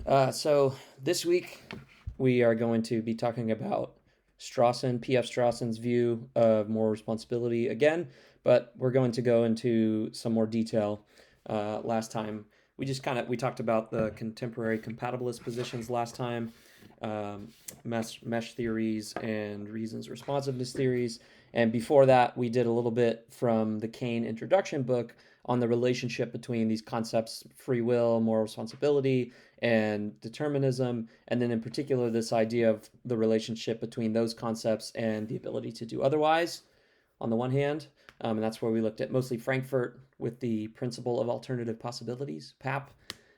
So this week we are going to be talking about P.F. Strawson's view of moral responsibility again, but we're going to go into some more detail. Last time we talked about the contemporary compatibilist positions last time, mesh theories and reasons responsiveness theories, and before that we did a little bit from the Kane introduction book on the relationship between these concepts: free will, moral responsibility, and determinism, and then in particular this idea of the relationship between those concepts and the ability to do otherwise on the one hand. And that's where we looked at mostly Frankfurt with the principle of alternative possibilities, PAP,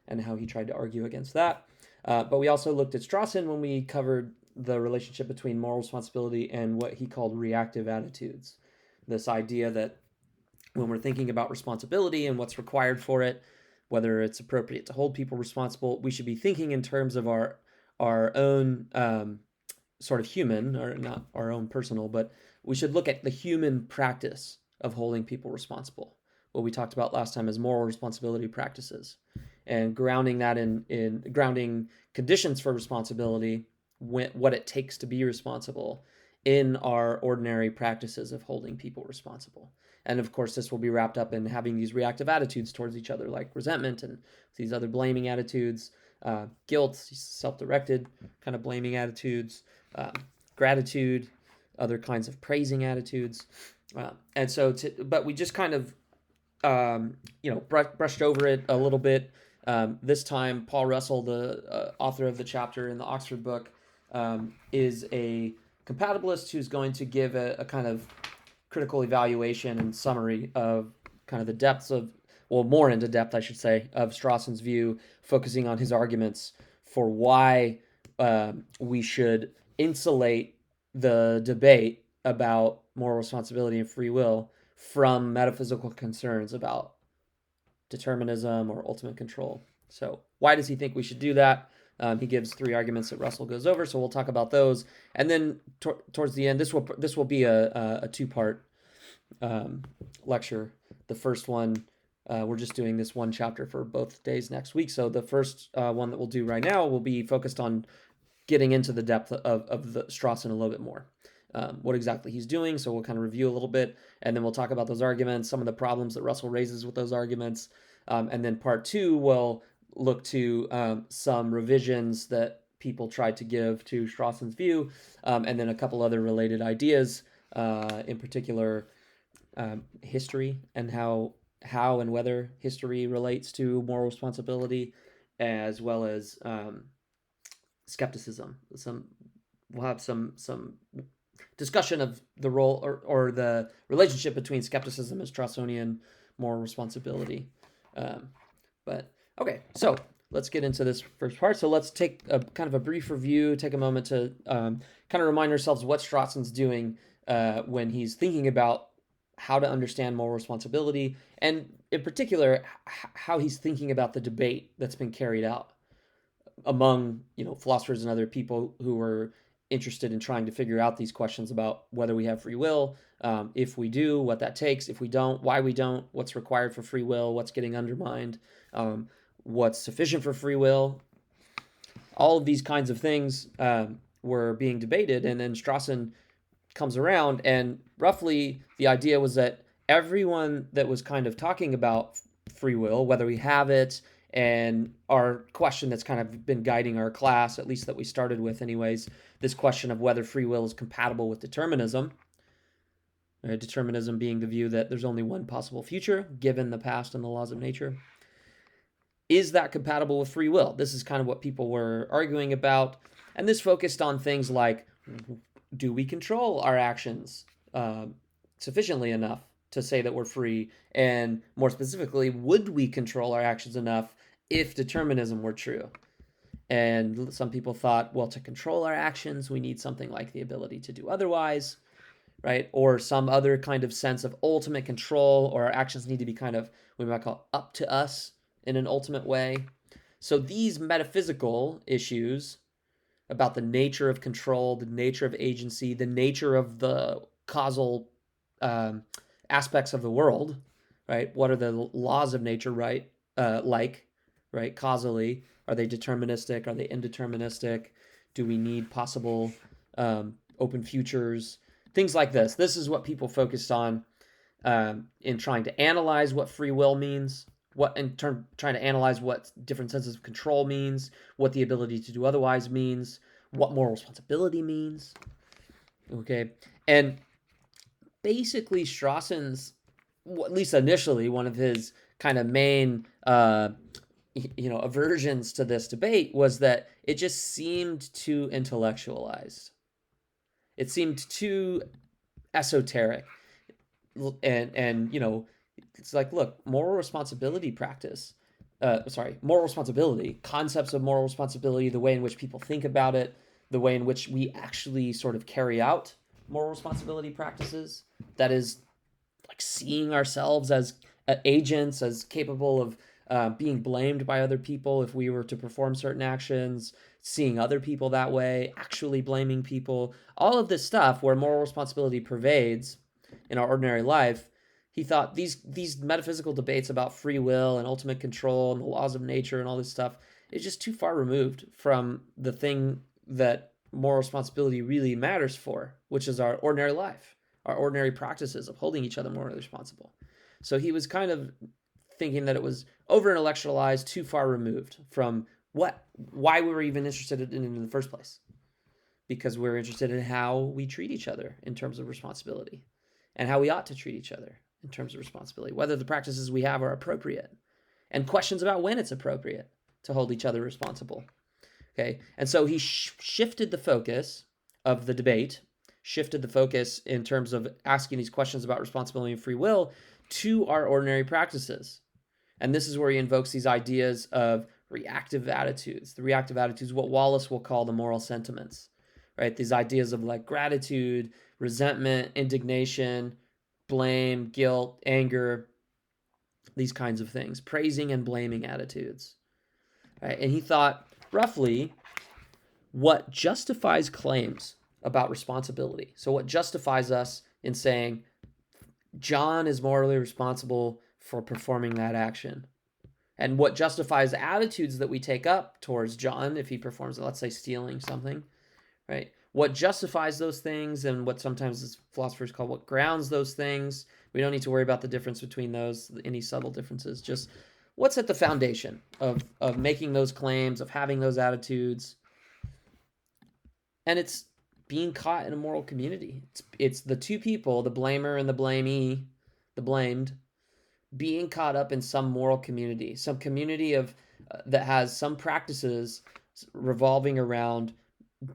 and how he tried to argue against that. But we also looked at Strawson when we covered the relationship between moral responsibility and what he called reactive attitudes. This idea that when we're thinking about responsibility and what's required for it, whether it's appropriate to hold people responsible, we should be thinking in terms of our own sort of human, or not our own personal, but we should look at the human practice of holding people responsible. What we talked about last time is moral responsibility practices, and grounding that in grounding conditions for responsibility, what it takes to be responsible in our ordinary practices of holding people responsible. And of course, this will be wrapped up in having these reactive attitudes towards each other, like resentment and these other blaming attitudes, guilt, self-directed kind of blaming attitudes, gratitude, other kinds of praising attitudes. But we just kind of, brushed over it a little bit. This time, Paul Russell, the author of the chapter in the Oxford book, is a compatibilist who's going to give a kind of critical evaluation and summary of kind of the depths of, well, more into depth, I should say, of Strawson's view, focusing on his arguments for why we should insulate the debate about moral responsibility and free will from metaphysical concerns about determinism or ultimate control. So why does he think we should do that? He gives three arguments that Russell goes over, so we'll talk about those. And then towards the end, this will be a two-part lecture. The first one, we're just doing this one chapter for both days next week. So the first one that we'll do right now will be focused on getting into the depth of the Strawson a little bit more. What exactly he's doing. So we'll kind of review a little bit, and then we'll talk about those arguments, some of the problems that Russell raises with those arguments. And then part two will look to some revisions that people tried to give to Strawson's view, and then a couple other related ideas, in particular history and how and whether history relates to moral responsibility, as well as skepticism. We'll have some discussion of the role or the relationship between skepticism and Strawsonian moral responsibility. But okay, so let's get into this first part. So let's take a kind of a brief review, take a moment to kind of remind ourselves what Strawson's doing when he's thinking about how to understand moral responsibility, and in particular, how he's thinking about the debate that's been carried out among philosophers and other people who are interested in trying to figure out these questions about whether we have free will, if we do, what that takes, if we don't, why we don't, what's required for free will, what's getting undermined, what's sufficient for free will. All of these kinds of things were being debated, and then Strawson comes around, and roughly the idea was that everyone that was kind of talking about free will, whether we have it, and our question that's kind of been guiding our class, at least that we started with anyways, this question of whether free will is compatible with determinism. Determinism being the view that there's only one possible future, given the past and the laws of nature. Is that compatible with free will? This is kind of what people were arguing about. And this focused on things like, do we control our actions sufficiently enough to say that we're free? And more specifically, would we control our actions enough if determinism were true? And some people thought, well, to control our actions, we need something like the ability to do otherwise, right? Or some other kind of sense of ultimate control, or our actions need to be kind of, we might call up to us in an ultimate way. So these metaphysical issues about the nature of control, the nature of agency, the nature of the causal aspects of the world, right? What are the laws of nature, right? Like right? Causally, are they deterministic? Are they indeterministic? Do we need possible open futures? Things like this. This is what people focused on in trying to analyze what free will means, trying to analyze what different senses of control means, what the ability to do otherwise means, what moral responsibility means. Okay, and basically Strawson's, at least initially, one of his kind of main aversions to this debate was that it just seemed too intellectualized. It seemed too esoteric. And it's like, look, moral responsibility, concepts of moral responsibility, the way in which people think about it, the way in which we actually sort of carry out moral responsibility practices, that is like seeing ourselves as agents, as capable of being blamed by other people if we were to perform certain actions, seeing other people that way, actually blaming people, all of this stuff where moral responsibility pervades in our ordinary life. He thought these metaphysical debates about free will and ultimate control and the laws of nature and all this stuff is just too far removed from the thing that moral responsibility really matters for, which is our ordinary life, our ordinary practices of holding each other morally responsible. So he was kind of thinking that it was over-intellectualized, too far removed from why we were even interested in it in the first place. Because we're interested in how we treat each other in terms of responsibility, and how we ought to treat each other in terms of responsibility, whether the practices we have are appropriate, and questions about when it's appropriate to hold each other responsible. Okay, and so he shifted the focus of the debate, shifted the focus in terms of asking these questions about responsibility and free will to our ordinary practices. And this is where he invokes these ideas of reactive attitudes. The reactive attitudes, what Wallace will call the moral sentiments, right? These ideas of like gratitude, resentment, indignation, blame, guilt, anger, these kinds of things, praising and blaming attitudes. Right? And he thought, roughly, what justifies claims about responsibility, so what justifies us in saying John is morally responsible for performing that action, and what justifies attitudes that we take up towards John if he performs, let's say, stealing something, right? What justifies those things, and what sometimes philosophers call what grounds those things. We don't need to worry about the difference between those, any subtle differences, just what's at the foundation of making those claims, of having those attitudes. And it's being caught in a moral community. It's the two people, the blamer and the blamee, the blamed, being caught up in some moral community, some community of that has some practices revolving around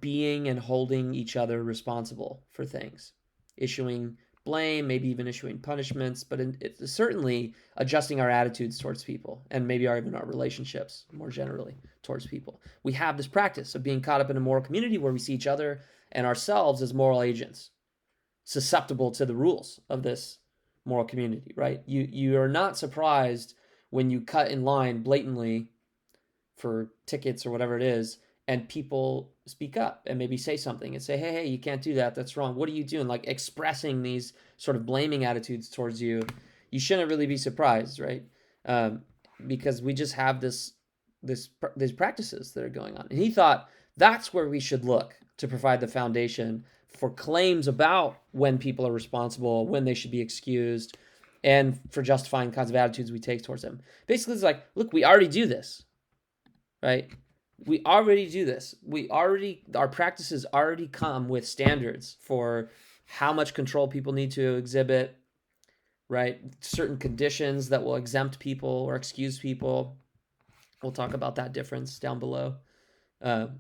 being and holding each other responsible for things, issuing blame, maybe even issuing punishments, but it's certainly adjusting our attitudes towards people, and maybe even our relationships more generally towards people. We have this practice of being caught up in a moral community where we see each other and ourselves as moral agents, susceptible to the rules of this moral community, right? You are not surprised when you cut in line blatantly for tickets or whatever it is, and people speak up and maybe say something and say, hey, you can't do that. That's wrong. What are you doing? Like expressing these sort of blaming attitudes towards you. You shouldn't really be surprised, right? Because we just have these practices that are going on. And he thought that's where we should look to provide the foundation for claims about when people are responsible, when they should be excused, and for justifying kinds of attitudes we take towards them. Basically, it's like, look, we already do this, right? We already do this. Our practices already come with standards for how much control people need to exhibit, right? Certain conditions that will exempt people or excuse people. We'll talk about that difference down below. Right?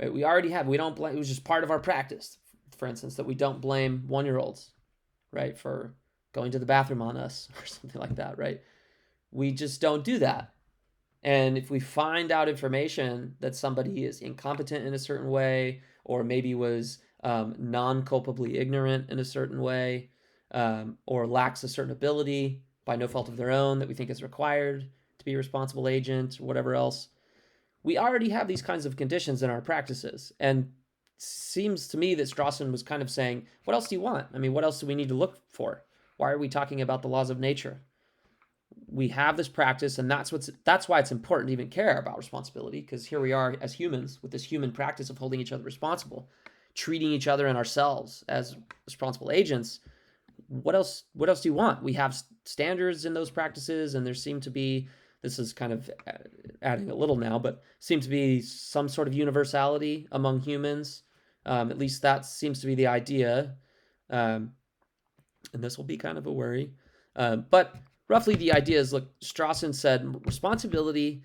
We already have. We don't blame. It was just part of our practice, for instance, that we don't blame 1-year-olds, right, for going to the bathroom on us or something like that, right? We just don't do that. And if we find out information that somebody is incompetent in a certain way, or maybe was non-culpably ignorant in a certain way, or lacks a certain ability by no fault of their own that we think is required to be a responsible agent, or whatever else, we already have these kinds of conditions in our practices. And seems to me that Strawson was kind of saying, what else do you want? I mean, what else do we need to look for? Why are we talking about the laws of nature? we have this practice, and that's why it's important to even care about responsibility, because here we are as humans with this human practice of holding each other responsible, treating each other and ourselves as responsible agents. What else do you want? We have standards in those practices, and there seem to be, this is kind of adding a little now, but seems to be some sort of universality among humans. At least that seems to be the idea. And this will be kind of a worry. But roughly the idea is, look, Strawson said responsibility,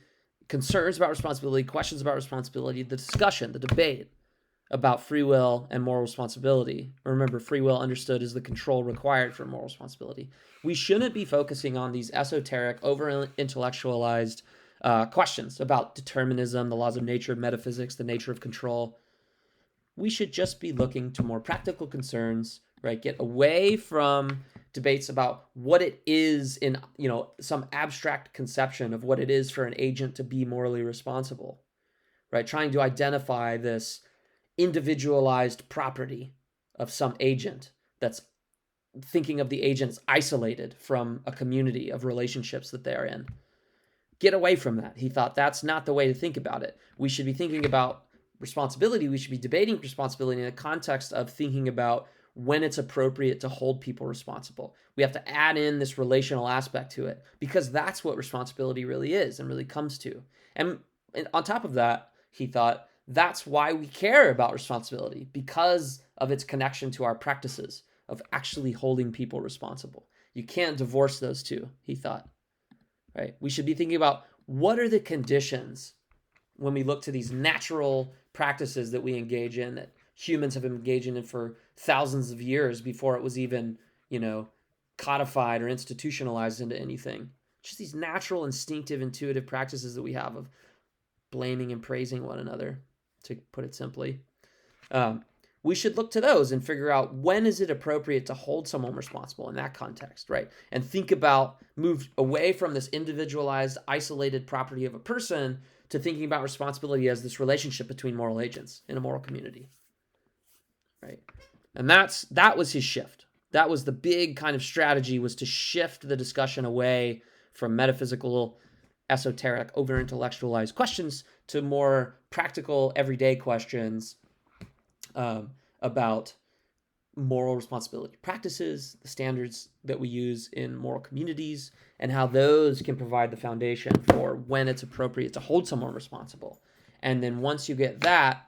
concerns about responsibility, questions about responsibility, the discussion, the debate about free will and moral responsibility. Remember, free will understood as the control required for moral responsibility. We shouldn't be focusing on these esoteric, over-intellectualized questions about determinism, the laws of nature, metaphysics, the nature of control. We should just be looking to more practical concerns, right? Get away from debates about what it is in, some abstract conception of what it is for an agent to be morally responsible, right? Trying to identify this individualized property of some agent that's thinking of the agents isolated from a community of relationships that they're in. Get away from that. He thought that's not the way to think about it. We should be thinking about responsibility. We should be debating responsibility in the context of thinking about when it's appropriate to hold people responsible. We have to add in this relational aspect to it, because that's what responsibility really is and really comes to. And on top of that, he thought that's why we care about responsibility, because of its connection to our practices of actually holding people responsible. You can't divorce those two, he thought. Right? We should be thinking about what are the conditions when we look to these natural practices that we engage in, that humans have been engaging in for thousands of years before it was even, codified or institutionalized into anything. Just these natural, instinctive, intuitive practices that we have of blaming and praising one another, to put it simply. We should look to those and figure out when is it appropriate to hold someone responsible in that context, right? And think about, move away from this individualized, isolated property of a person to thinking about responsibility as this relationship between moral agents in a moral community, right? And that was his shift. That was the big kind of strategy, was to shift the discussion away from metaphysical, esoteric, over-intellectualized questions to more practical, everyday questions about moral responsibility practices, the standards that we use in moral communities, and how those can provide the foundation for when it's appropriate to hold someone responsible. And then once you get that,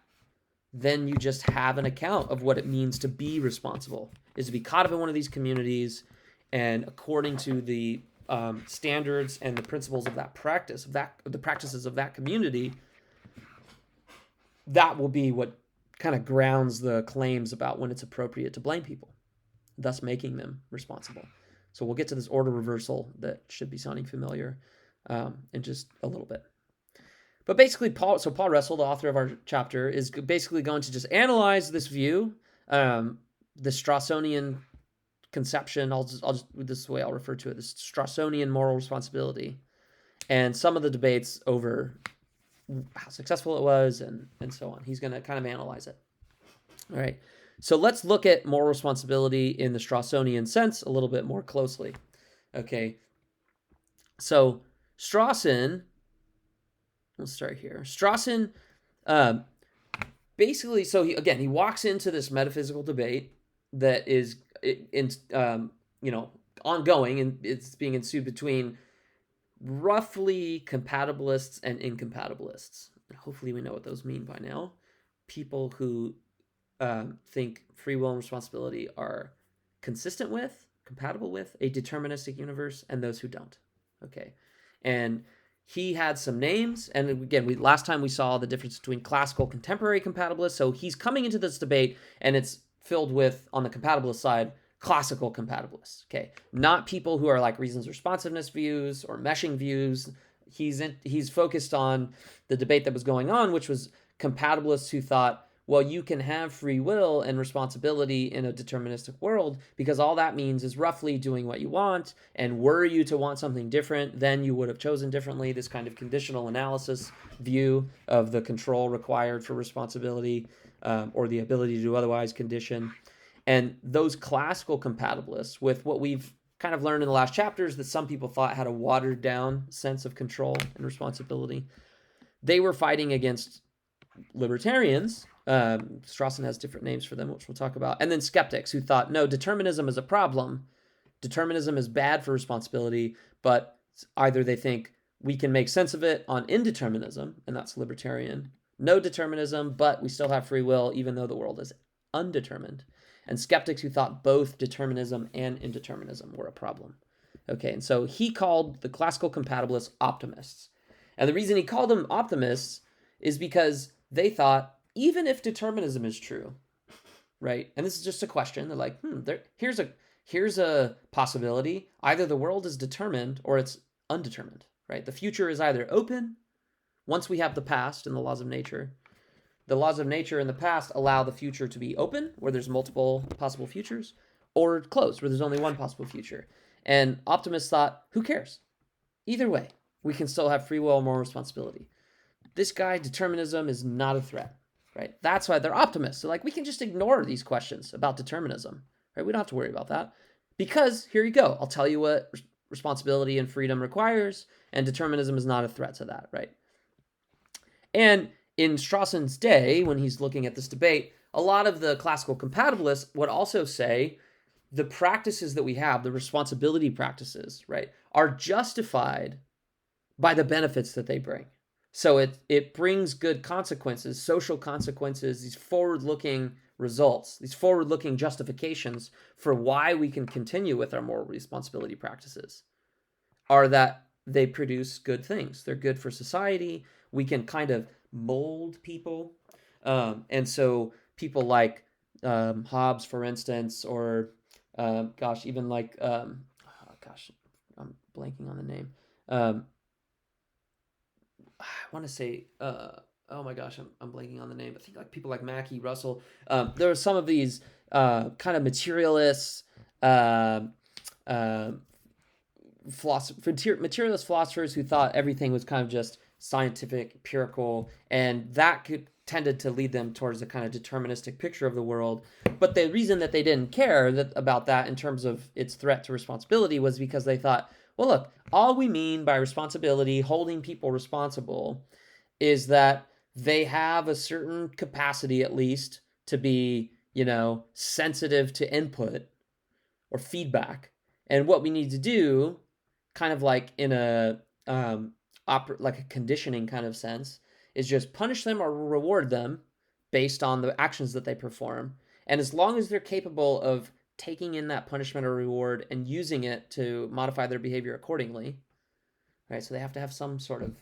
then you just have an account of what it means to be responsible, is to be caught up in one of these communities, and according to the standards and the principles of that practice, the practices of that community, that will be what kind of grounds the claims about when it's appropriate to blame people, thus making them responsible. So we'll get to this order reversal that should be sounding familiar in just a little bit. But basically, Paul Russell, the author of our chapter, is basically going to just analyze this view, the Strawsonian conception. This is the way I'll refer to it, this Strawsonian moral responsibility, and some of the debates over how successful it was and so on. He's going to kind of analyze it. All right. So let's look at moral responsibility in the Strawsonian sense a little bit more closely. Okay. So Strawson, let's start here. Strawson, basically, so he walks into this metaphysical debate that is ongoing, and it's being ensued between roughly compatibilists and incompatibilists. Hopefully we know what those mean by now. People who think free will and responsibility are consistent with, compatible with a deterministic universe, and those who don't. Okay. And he had some names, and again, last time we saw the difference between classical, contemporary compatibilists. So he's coming into this debate, and it's filled with, on the compatibilist side, classical compatibilists, okay? Not people who are like reasons responsiveness views or meshing views. He's focused on the debate that was going on, which was compatibilists who thought, well, you can have free will and responsibility in a deterministic world because all that means is roughly doing what you want, and were you to want something different, then you would have chosen differently. This kind of conditional analysis view of the control required for responsibility or the ability to do otherwise condition. And those classical compatibilists with what we've kind of learned in the last chapters that some people thought had a watered down sense of control and responsibility. They were fighting against libertarians. Strawson has different names for them, which we'll talk about. And then skeptics who thought, no, determinism is a problem. Determinism is bad for responsibility, but either they think we can make sense of it on indeterminism, and that's libertarian. No determinism, but we still have free will, even though the world is undetermined. And skeptics who thought both determinism and indeterminism were a problem. Okay, and so he called the classical compatibilists optimists. And the reason he called them optimists is because they thought, even if determinism is true, right? And this is just a question. They're like, here's a possibility. Either the world is determined or it's undetermined, right? The future is either open once we have the past and the laws of nature. The laws of nature in the past allow the future to be open, where there's multiple possible futures, or closed, where there's only one possible future. And optimists thought, who cares? Either way, we can still have free will and moral responsibility. This guy, determinism, is not a threat, right? That's why they're optimists. They're like, we can just ignore these questions about determinism, right? We don't have to worry about that. Because, here you go, I'll tell you what responsibility and freedom requires, and determinism is not a threat to that, right? And in Strawson's day, when he's looking at this debate, a lot of the classical compatibilists would also say the practices that we have, the responsibility practices, right, are justified by the benefits that they bring. So it brings good consequences, social consequences, these forward-looking results, these forward-looking justifications for why we can continue with our moral responsibility practices are that they produce good things. They're good for society. We can kind of mold people. And so people like Hobbes, for instance, or even like, I'm blanking on the name. I want to say, oh my gosh, I'm blanking on the name. I think like people like Mackey, Russell. There are some of these kind of materialists, materialist philosophers who thought everything was kind of just scientific, empirical, and that tended to lead them towards a kind of deterministic picture of the world. But the reason that they didn't care about that in terms of its threat to responsibility was because they thought, well, look, all we mean by responsibility, holding people responsible, is that they have a certain capacity, at least, to be, sensitive to input or feedback. And what we need to do, kind of like in a like a conditioning kind of sense, is just punish them or reward them based on the actions that they perform. And as long as they're capable of taking in that punishment or reward and using it to modify their behavior accordingly, right? So they have to have some sort of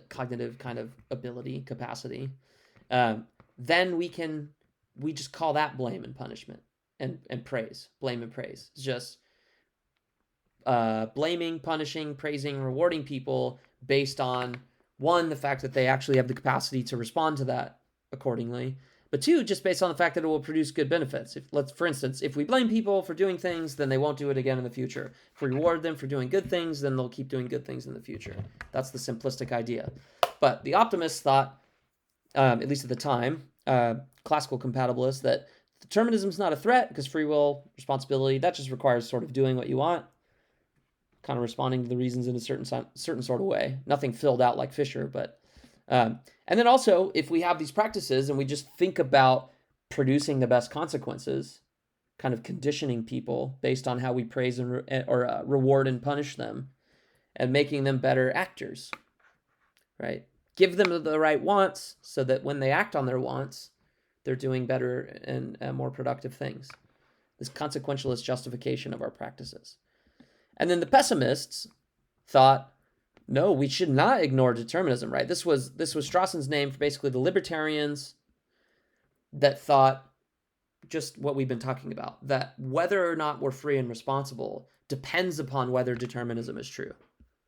cognitive kind of ability, capacity. Then we just call that blame and punishment and praise. Blame and praise. It's just blaming, punishing, praising, rewarding people based on, one, the fact that they actually have the capacity to respond to that accordingly, but two, just based on the fact that it will produce good benefits. For instance, if we blame people for doing things, then they won't do it again in the future. If we reward them for doing good things, then they'll keep doing good things in the future. That's the simplistic idea. But the optimists thought, at least at the time, classical compatibilists, that determinism is not a threat because free will, responsibility, that just requires sort of doing what you want, kind of responding to the reasons in a certain sort of way. Nothing filled out like Fisher, but... and then also, if we have these practices and we just think about producing the best consequences, kind of conditioning people based on how we praise or reward and punish them, and making them better actors, right? Give them the right wants so that when they act on their wants, they're doing better and more productive things. This consequentialist justification of our practices. And then the pessimists thought, no, we should not ignore determinism, right? This was Strawson's name for basically the libertarians that thought just what we've been talking about, that whether or not we're free and responsible depends upon whether determinism is true,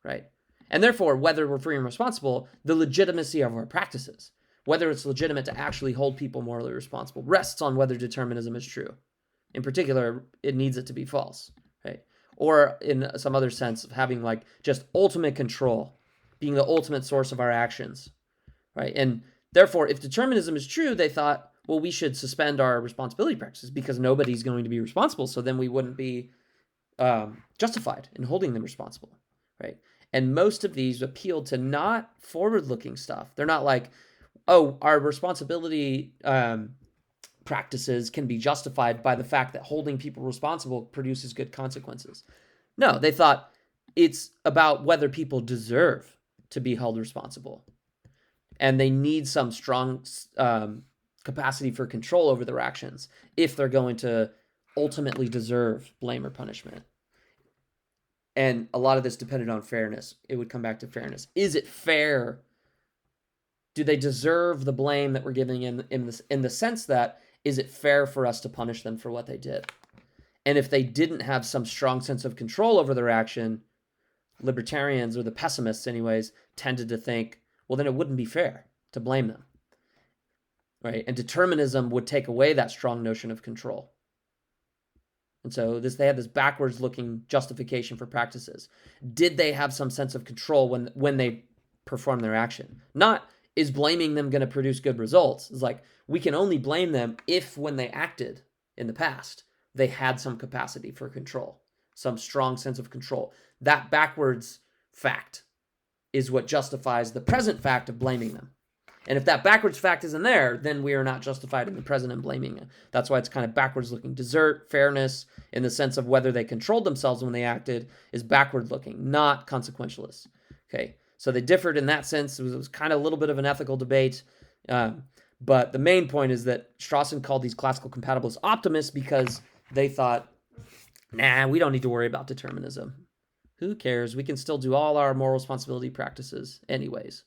right? And therefore, whether we're free and responsible, the legitimacy of our practices, whether it's legitimate to actually hold people morally responsible, rests on whether determinism is true. In particular, it needs it to be false, right? Or in some other sense of having like just ultimate control, being the ultimate source of our actions, right? And therefore, if determinism is true, they thought, well, we should suspend our responsibility practices because nobody's going to be responsible. So then we wouldn't be justified in holding them responsible, right? And most of these appeal to not forward-looking stuff. They're not like, oh, our responsibility practices can be justified by the fact that holding people responsible produces good consequences. No, they thought it's about whether people deserve to be held responsible. And they need some strong capacity for control over their actions if they're going to ultimately deserve blame or punishment. And a lot of this depended on fairness. It would come back to fairness. Is it fair? Do they deserve the blame that we're giving in the sense that, is it fair for us to punish them for what they did? And if they didn't have some strong sense of control over their action, libertarians, or the pessimists anyways, tended to think, well, then it wouldn't be fair to blame them, right? And determinism would take away that strong notion of control. And so they had this backwards-looking justification for practices. Did they have some sense of control when they perform their action? Not, is blaming them going to produce good results? It's like, we can only blame them if when they acted in the past, they had some capacity for control, some strong sense of control. That backwards fact is what justifies the present fact of blaming them. And if that backwards fact isn't there, then we are not justified in the present in blaming it. That's why it's kind of backwards looking. Desert, fairness, in the sense of whether they controlled themselves when they acted, is backward looking, not consequentialist. Okay, so they differed in that sense. It was kind of a little bit of an ethical debate. But the main point is that Strawson called these classical compatibilists optimists because they thought, nah, we don't need to worry about determinism. Who cares? We can still do all our moral responsibility practices anyways.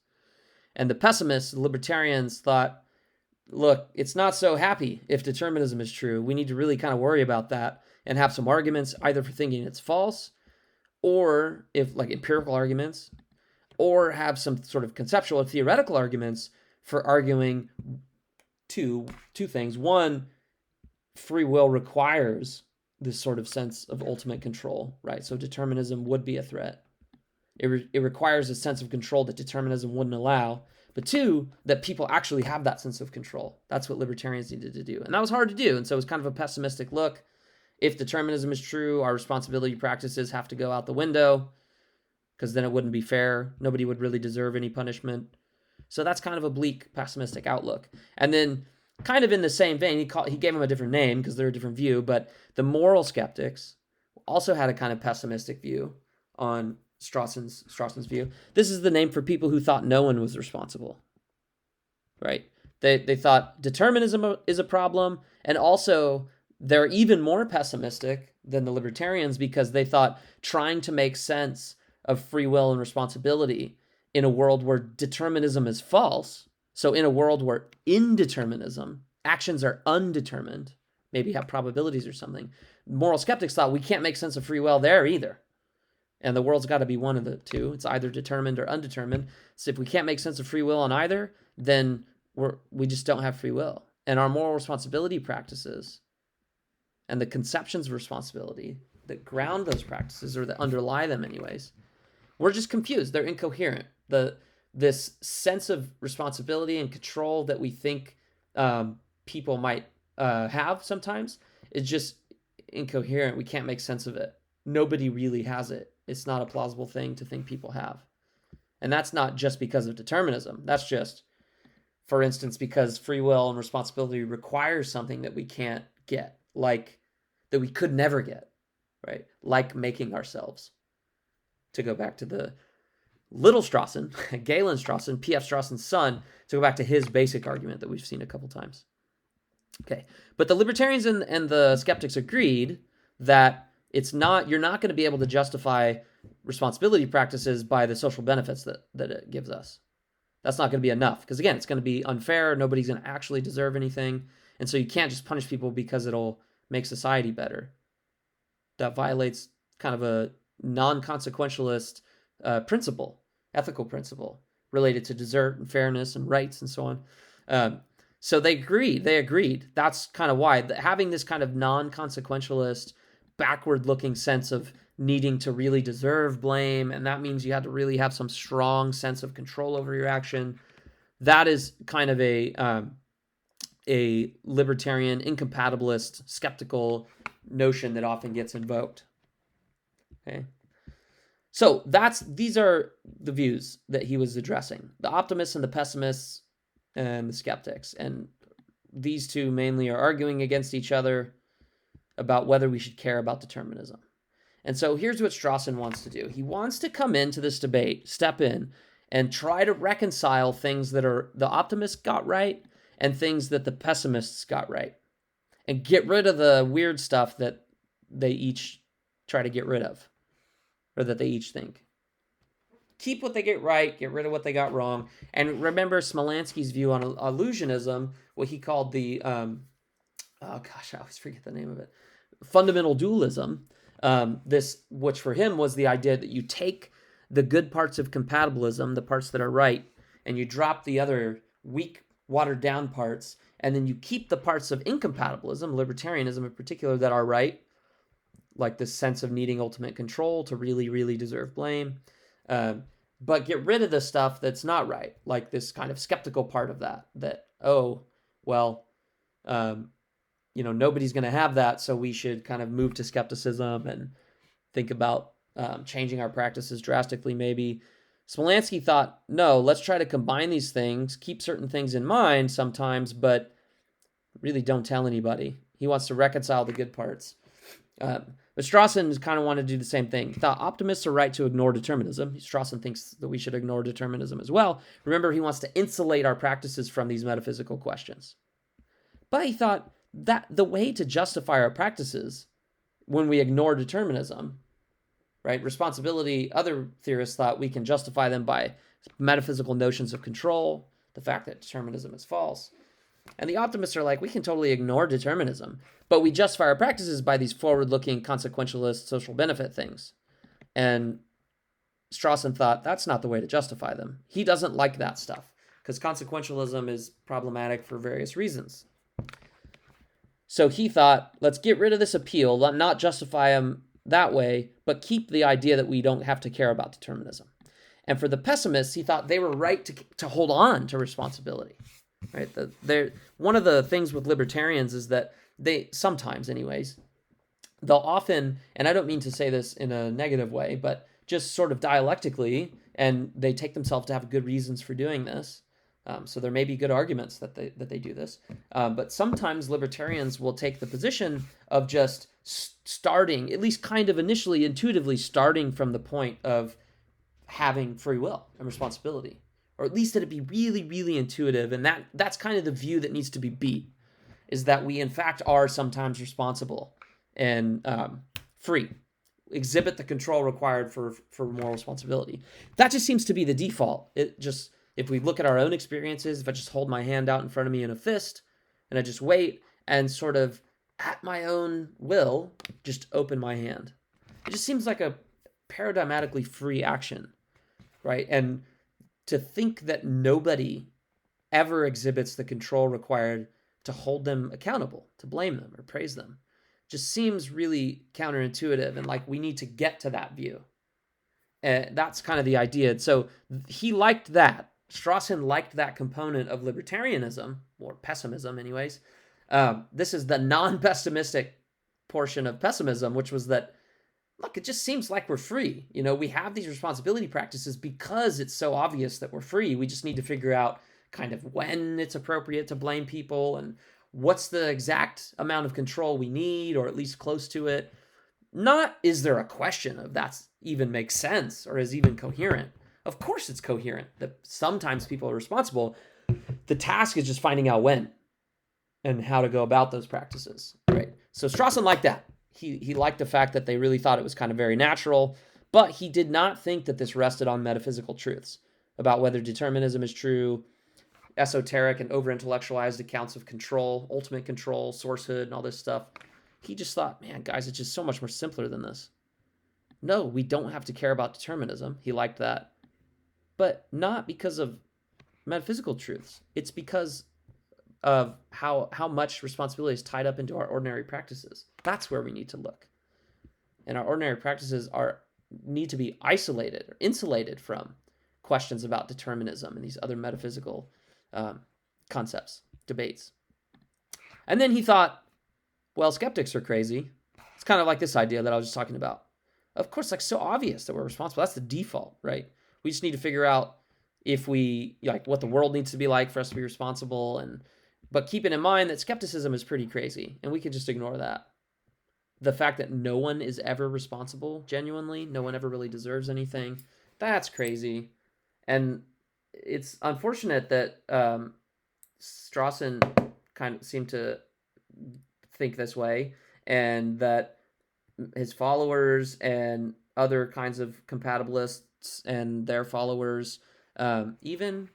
And the pessimists, the libertarians, thought, look, it's not so happy if determinism is true. We need to really kind of worry about that and have some arguments either for thinking it's false, or if like empirical arguments, or have some sort of conceptual or theoretical arguments for arguing two things. One, free will requires this sort of sense of ultimate control, right? So determinism would be a threat. It requires a sense of control that determinism wouldn't allow. But two, that people actually have that sense of control. That's what libertarians needed to do. And that was hard to do. And so it was kind of a pessimistic look. If determinism is true, our responsibility practices have to go out the window, because then it wouldn't be fair. Nobody would really deserve any punishment. So that's kind of a bleak, pessimistic outlook. And then kind of in the same vein, he gave them a different name because they're a different view, but the moral skeptics also had a kind of pessimistic view on Strawson's view. This is the name for people who thought no one was responsible, right? They thought determinism is a problem, and also they're even more pessimistic than the libertarians because they thought trying to make sense of free will and responsibility in a world where determinism is false, so in a world where indeterminism, actions are undetermined, maybe have probabilities or something, moral skeptics thought we can't make sense of free will there either. And the world's got to be one of the two. It's either determined or undetermined. So if we can't make sense of free will on either, then we just don't have free will. And our moral responsibility practices and the conceptions of responsibility that ground those practices, or that underlie them anyways, we're just confused. They're incoherent. This sense of responsibility and control that we think people might have sometimes is just incoherent. We can't make sense of it. Nobody really has it. It's not a plausible thing to think people have. And that's not just because of determinism. That's just, for instance, because free will and responsibility requires something that we can't get, like that we could never get, right? Like making ourselves. To go back to the little Strawson, Galen Strawson, P.F. Strawson's son, to go back to his basic argument that we've seen a couple times. Okay, but the libertarians and the skeptics agreed that you're not going to be able to justify responsibility practices by the social benefits that it gives us. That's not going to be enough, because again, it's going to be unfair. Nobody's going to actually deserve anything. And so you can't just punish people because it'll make society better. That violates kind of a non-consequentialist principle, ethical principle, related to desert and fairness and rights and so on. So they agreed. That's kind of why having this kind of non-consequentialist, backward-looking sense of needing to really deserve blame, and that means you had to really have some strong sense of control over your action. That is kind of a libertarian, incompatibilist, skeptical notion that often gets invoked. Okay. So these are the views that he was addressing: the optimists and the pessimists and the skeptics. And these two mainly are arguing against each other about whether we should care about determinism. And so here's what Strawson wants to do. He wants to come into this debate, step in, and try to reconcile things that are the optimists got right and things that the pessimists got right, and get rid of the weird stuff that they each try to get rid of, or that they each think. Keep what they get right, get rid of what they got wrong. And remember Smolansky's view on illusionism, what he called the, I always forget the name of it, fundamental dualism. Which for him was the idea that you take the good parts of compatibilism, the parts that are right, and you drop the other weak, watered down parts, and then you keep the parts of incompatibilism, libertarianism in particular, that are right, like this sense of needing ultimate control to really, really deserve blame, but get rid of the stuff that's not right, like this kind of skeptical part of that, nobody's going to have that, so we should kind of move to skepticism and think about changing our practices drastically, maybe. Smolansky thought, no, let's try to combine these things, keep certain things in mind sometimes, but really don't tell anybody. He wants to reconcile the good parts. But Strawson kind of wanted to do the same thing. He thought optimists are right to ignore determinism. Strawson thinks that we should ignore determinism as well. Remember, he wants to insulate our practices from these metaphysical questions. But he thought that the way to justify our practices when we ignore determinism, right? Responsibility, other theorists thought we can justify them by metaphysical notions of control, the fact that determinism is false. And the optimists are like, we can totally ignore determinism, but we justify our practices by these forward-looking, consequentialist, social benefit things. And Strawson thought that's not the way to justify them. He doesn't like that stuff because consequentialism is problematic for various reasons. So he thought, let's get rid of this appeal, not justify them that way, but keep the idea that we don't have to care about determinism. And for the pessimists, he thought they were right to hold on to responsibility. Right? One of the things with libertarians is that they, sometimes anyways, they'll often, and I don't mean to say this in a negative way, but just sort of dialectically, and they take themselves to have good reasons for doing this. So there may be good arguments that they do this. But sometimes libertarians will take the position of just starting, at least kind of initially, intuitively starting from the point of having free will and responsibility. Or at least that it be really, really intuitive. And that's kind of the view that needs to be beat, is that we in fact are sometimes responsible and free, exhibit the control required for moral responsibility. That just seems to be the default. If we look at our own experiences, if I just hold my hand out in front of me in a fist and I just wait and sort of at my own will, just open my hand. It just seems like a paradigmatically free action, right? And to think that nobody ever exhibits the control required to hold them accountable, to blame them or praise them, just seems really counterintuitive, and like we need to get to that view. That's kind of the idea. So he liked that. Strawson liked that component of libertarianism, or pessimism anyways. This is the non-pessimistic portion of pessimism, which was that, look, it just seems like we're free. We have these responsibility practices because it's so obvious that we're free. We just need to figure out kind of when it's appropriate to blame people and what's the exact amount of control we need, or at least close to it. Not, is there a question of that even makes sense or is even coherent? Of course it's coherent that sometimes people are responsible. The task is just finding out when and how to go about those practices, right? So Strawson liked that. He liked the fact that they really thought it was kind of very natural, but he did not think that this rested on metaphysical truths about whether determinism is true, esoteric and over-intellectualized accounts of control, ultimate control, sourcehood, and all this stuff. He just thought, man, guys, it's just so much more simpler than this. No, we don't have to care about determinism. He liked that. But not because of metaphysical truths. It's because of how much responsibility is tied up into our ordinary practices. That's where we need to look. And our ordinary practices need to be isolated or insulated from questions about determinism and these other metaphysical concepts, debates. And then he thought, well, skeptics are crazy. It's kind of like this idea that I was just talking about. of course, like so obvious that we're responsible. That's the default, right? We just need to figure out if we like what the world needs to be like for us to be responsible, but keeping in mind that skepticism is pretty crazy, and we can just ignore that. The fact that no one is ever responsible, genuinely, no one ever really deserves anything, that's crazy. And it's unfortunate that Strawson kind of seemed to think this way, and that his followers and other kinds of compatibilists and their followers, even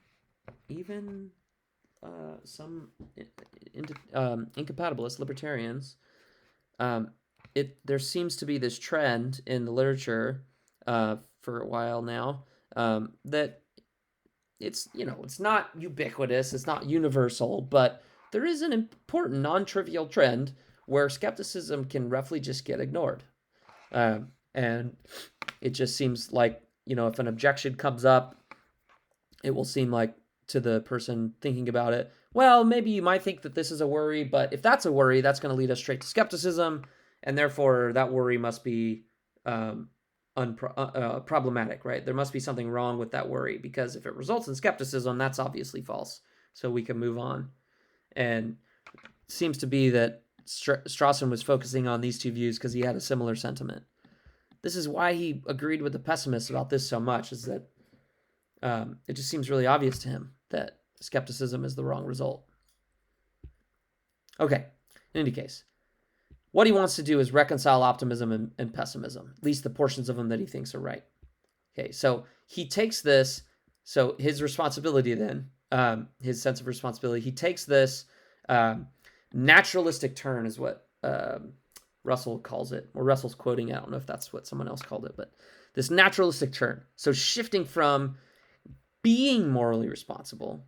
some incompatibilist libertarians, there seems to be this trend in the literature for a while now, that it's not ubiquitous, it's not universal, but there is an important non-trivial trend where skepticism can roughly just get ignored, and it just seems like if an objection comes up, it will seem like to the person thinking about it, well, maybe you might think that this is a worry, but if that's a worry, that's going to lead us straight to skepticism, and therefore that worry must be problematic, right? There must be something wrong with that worry, because if it results in skepticism, that's obviously false. So we can move on. And it seems to be that Strawson was focusing on these two views because he had a similar sentiment. This is why he agreed with the pessimists about this so much, is that it just seems really obvious to him that skepticism is the wrong result. Okay, in any case, what he wants to do is reconcile optimism and pessimism, at least the portions of them that he thinks are right. Okay, so he takes this, so his responsibility then, his sense of responsibility, he takes this naturalistic turn is what Russell calls it, or Russell's quoting it. I don't know if that's what someone else called it, but this naturalistic turn. So shifting from being morally responsible,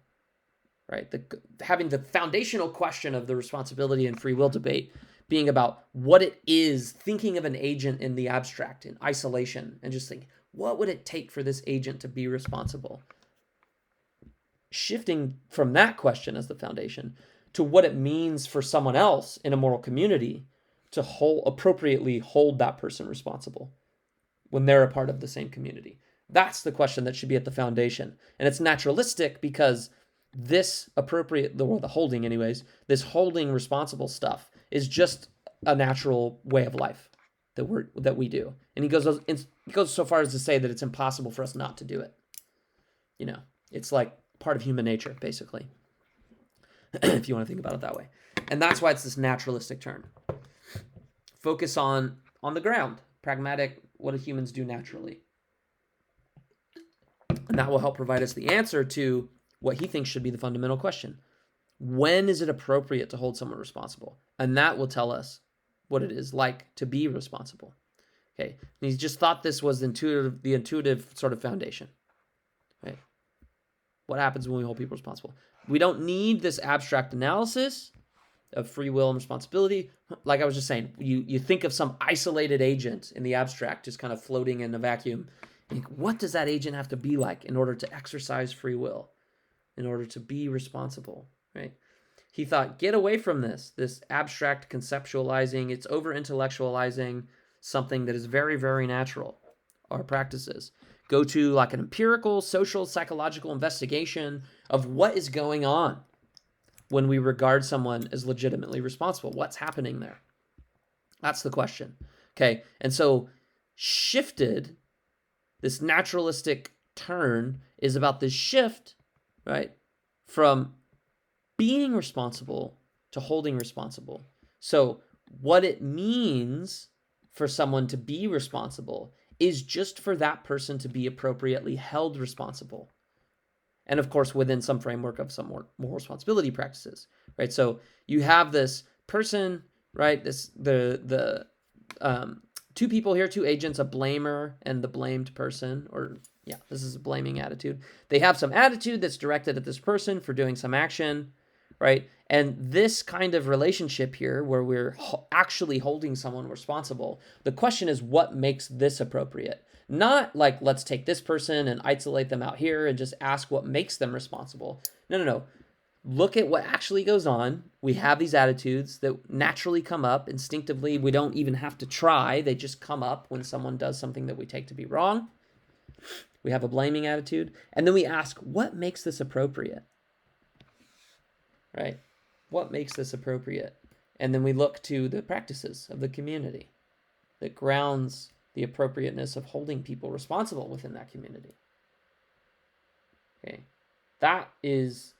right, having the foundational question of the responsibility and free will debate being about what it is, thinking of an agent in the abstract, in isolation, and just think, what would it take for this agent to be responsible? Shifting from that question as the foundation to what it means for someone else in a moral community to appropriately hold that person responsible when they're a part of the same community. That's the question that should be at the foundation. And it's naturalistic because this the holding anyways, this holding responsible stuff is just a natural way of life that we do. And he goes so far as to say that it's impossible for us not to do it. It's like part of human nature, basically, if you want to think about it that way. And that's why it's this naturalistic turn. Focus on the ground, pragmatic, what do humans do naturally? And that will help provide us the answer to what he thinks should be the fundamental question. When is it appropriate to hold someone responsible? And that will tell us what it is like to be responsible. Okay, and he's just thought this was the intuitive sort of foundation. Right? What happens when we hold people responsible? We don't need this abstract analysis of free will and responsibility. Like I was just saying, you think of some isolated agent in the abstract just kind of floating in a vacuum. And what does that agent have to be like in order to exercise free will, in order to be responsible, right? He thought, get away from this abstract conceptualizing. It's over-intellectualizing something that is very, very natural, our practices. Go to like an empirical, social, psychological investigation of what is going on when we regard someone as legitimately responsible. What's happening there? That's the question. Okay, and so this naturalistic turn is about this shift, right, from being responsible to holding responsible. So what it means for someone to be responsible is just for that person to be appropriately held responsible. And of course, within some framework of some moral responsibility practices, right? So you have this person, right? The two people here, two agents, a blamer and the blamed person, this is a blaming attitude. They have some attitude that's directed at this person for doing some action, right? And this kind of relationship here, where we're actually holding someone responsible, the question is what makes this appropriate? Not like, let's take this person and isolate them out here and just ask what makes them responsible. No. look at what actually goes on. We have these attitudes that naturally come up instinctively. We don't even have to try. They just come up when someone does something that we take to be wrong. We have a blaming attitude. And then we ask, what makes this appropriate? Right? What makes this appropriate? And then we look to the practices of the community that grounds the appropriateness of holding people responsible within that community. Okay, that is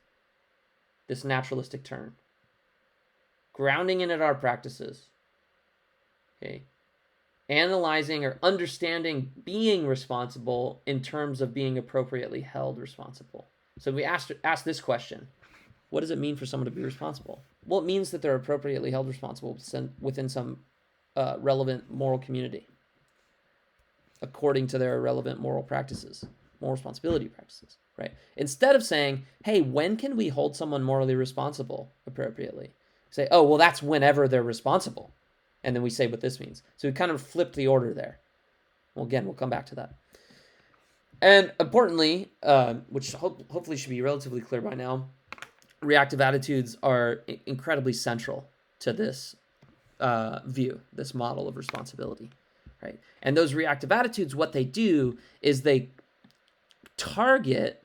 this naturalistic turn. Grounding in it our practices. Okay, analyzing or understanding being responsible in terms of being appropriately held responsible. So we ask this question. What does it mean for someone to be responsible? Well, it means that they're appropriately held responsible within some relevant moral community, according to their relevant moral practices, moral responsibility practices, right? Instead of saying, hey, when can we hold someone morally responsible appropriately? Say, oh, well, that's whenever they're responsible. And then we say what this means. So we kind of flip the order there. Well, again, we'll come back to that. And importantly, which hopefully should be relatively clear by now, reactive attitudes are incredibly central to this view, this model of responsibility, right? And those reactive attitudes, what they do is they target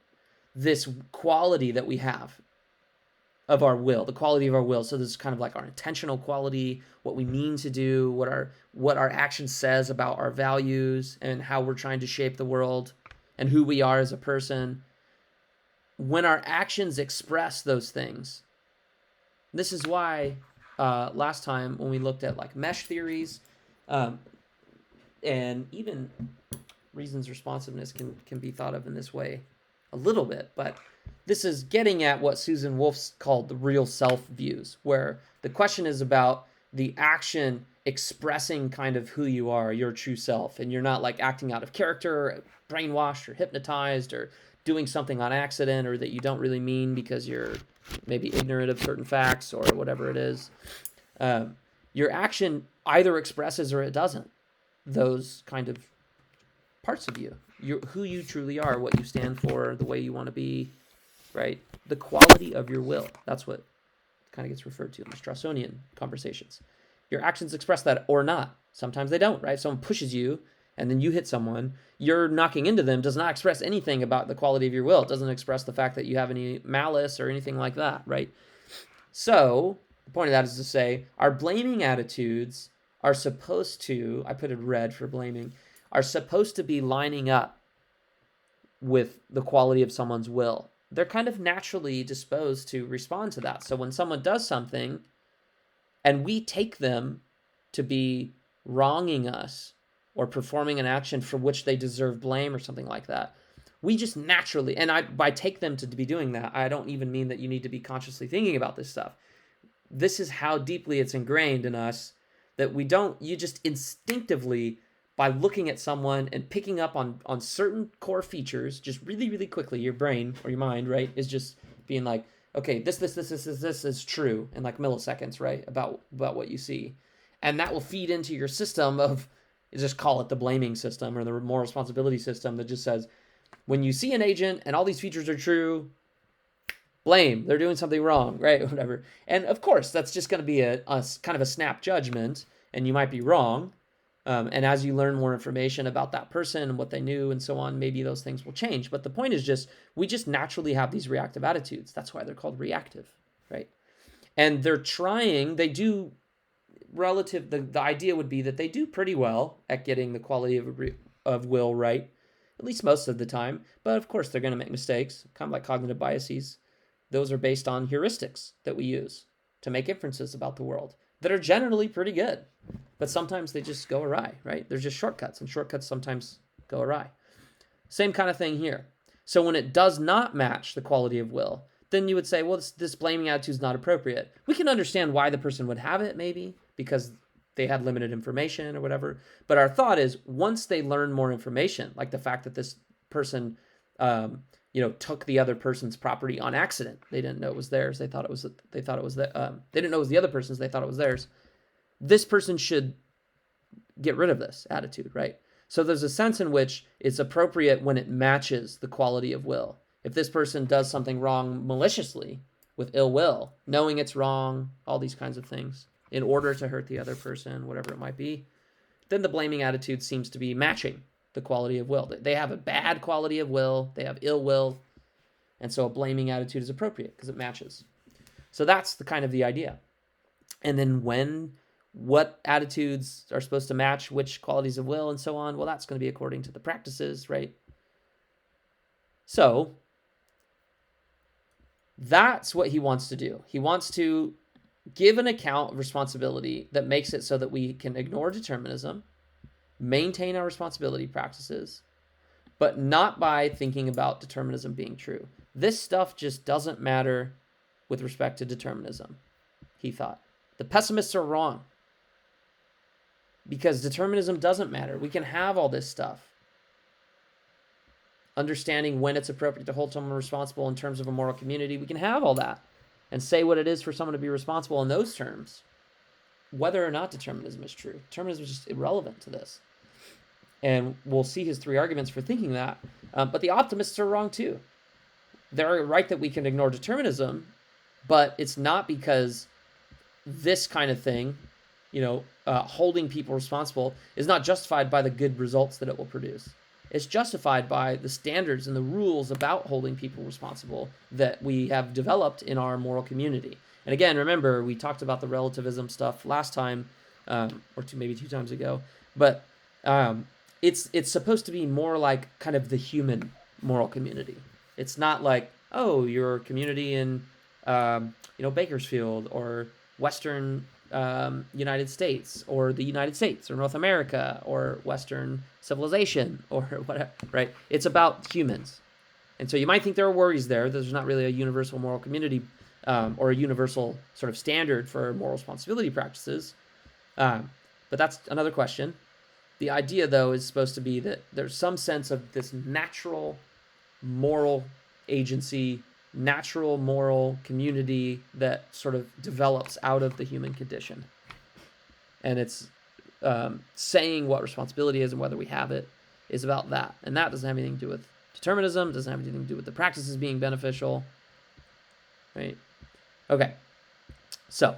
this quality that we have of our will, the quality of our will. So this is kind of like our intentional quality, what we mean to do, what our action says about our values and how we're trying to shape the world and who we are as a person. When our actions express those things, this is why last time when we looked at like mesh theories and even reasons responsiveness can be thought of in this way a little bit, but this is getting at what Susan Wolf's called the real self views, where the question is about the action expressing kind of who you are, your true self, and you're not like acting out of character, or brainwashed or hypnotized or doing something on accident or that you don't really mean because you're maybe ignorant of certain facts or whatever it is. Your action either expresses or it doesn't those kind of parts of you, who you truly are, what you stand for, the way you want to be, right? The quality of your will. That's what kind of gets referred to in the Strawsonian conversations. Your actions express that or not. Sometimes they don't, right? Someone pushes you and then you hit someone. Your knocking into them does not express anything about the quality of your will. It doesn't express the fact that you have any malice or anything like that, right? So the point of that is to say our blaming attitudes are supposed to, I put it red for blaming, are supposed to be lining up with the quality of someone's will. They're kind of naturally disposed to respond to that. So when someone does something and we take them to be wronging us or performing an action for which they deserve blame or something like that, we just naturally, and by take them to be doing that, I don't even mean that you need to be consciously thinking about this stuff. This is how deeply it's ingrained in us that you just instinctively, by looking at someone and picking up on certain core features, just really, really quickly, your brain or your mind, right, is just being like, okay, this is true in like milliseconds, right, about what you see. And that will feed into your system of, just call it the blaming system or the moral responsibility system that just says, when you see an agent and all these features are true, blame, they're doing something wrong, right, whatever. And of course, that's just going to be a kind of a snap judgment, and you might be wrong. And as you learn more information about that person and what they knew and so on, maybe those things will change. But the point is just, we just naturally have these reactive attitudes. That's why they're called reactive, right? And the idea would be that they do pretty well at getting the quality of will right, at least most of the time. But of course, they're going to make mistakes, kind of like cognitive biases. Those are based on heuristics that we use to make inferences about the world that are generally pretty good. But sometimes they just go awry, right? They're just shortcuts, and shortcuts sometimes go awry. Same kind of thing here. So when it does not match the quality of will, then you would say, well, this blaming attitude is not appropriate. We can understand why the person would have it, maybe, because they had limited information or whatever. But our thought is, once they learn more information, like the fact that this person took the other person's property on accident. They didn't know it was theirs. They didn't know it was the other person's. They thought it was theirs. This person should get rid of this attitude, right? So there's a sense in which it's appropriate when it matches the quality of will. If this person does something wrong maliciously with ill will, knowing it's wrong, all these kinds of things, in order to hurt the other person, whatever it might be, then the blaming attitude seems to be matching the quality of will. They have a bad quality of will, they have ill will, and so a blaming attitude is appropriate because it matches. So that's the kind of the idea. And then what attitudes are supposed to match which qualities of will and so on, well, that's going to be according to the practices, right? So that's what he wants to do. He wants to give an account of responsibility that makes it so that we can ignore determinism, maintain our responsibility practices, but not by thinking about determinism being true. This stuff just doesn't matter with respect to determinism, he thought. The pessimists are wrong because determinism doesn't matter. We can have all this stuff. Understanding when it's appropriate to hold someone responsible in terms of a moral community, we can have all that and say what it is for someone to be responsible in those terms, whether or not determinism is true. Determinism is just irrelevant to this. And we'll see his 3 arguments for thinking that. But the optimists are wrong too. They're right that we can ignore determinism, but it's not because this kind of thing, holding people responsible, is not justified by the good results that it will produce. It's justified by the standards and the rules about holding people responsible that we have developed in our moral community. And again, remember, we talked about the relativism stuff last time, maybe 2 times ago, but it's supposed to be more like kind of the human moral community. It's not like, oh, your community in Bakersfield or Western United States or the United States or North America or Western civilization or whatever, right? It's about humans. And so you might think there are worries there. There's not really a universal moral community or a universal sort of standard for moral responsibility practices. But that's another question. The idea, though, is supposed to be that there's some sense of this natural moral agency, natural moral community that sort of develops out of the human condition. And it's saying what responsibility is and whether we have it is about that. And that doesn't have anything to do with determinism, doesn't have anything to do with the practices being beneficial, right? Okay. So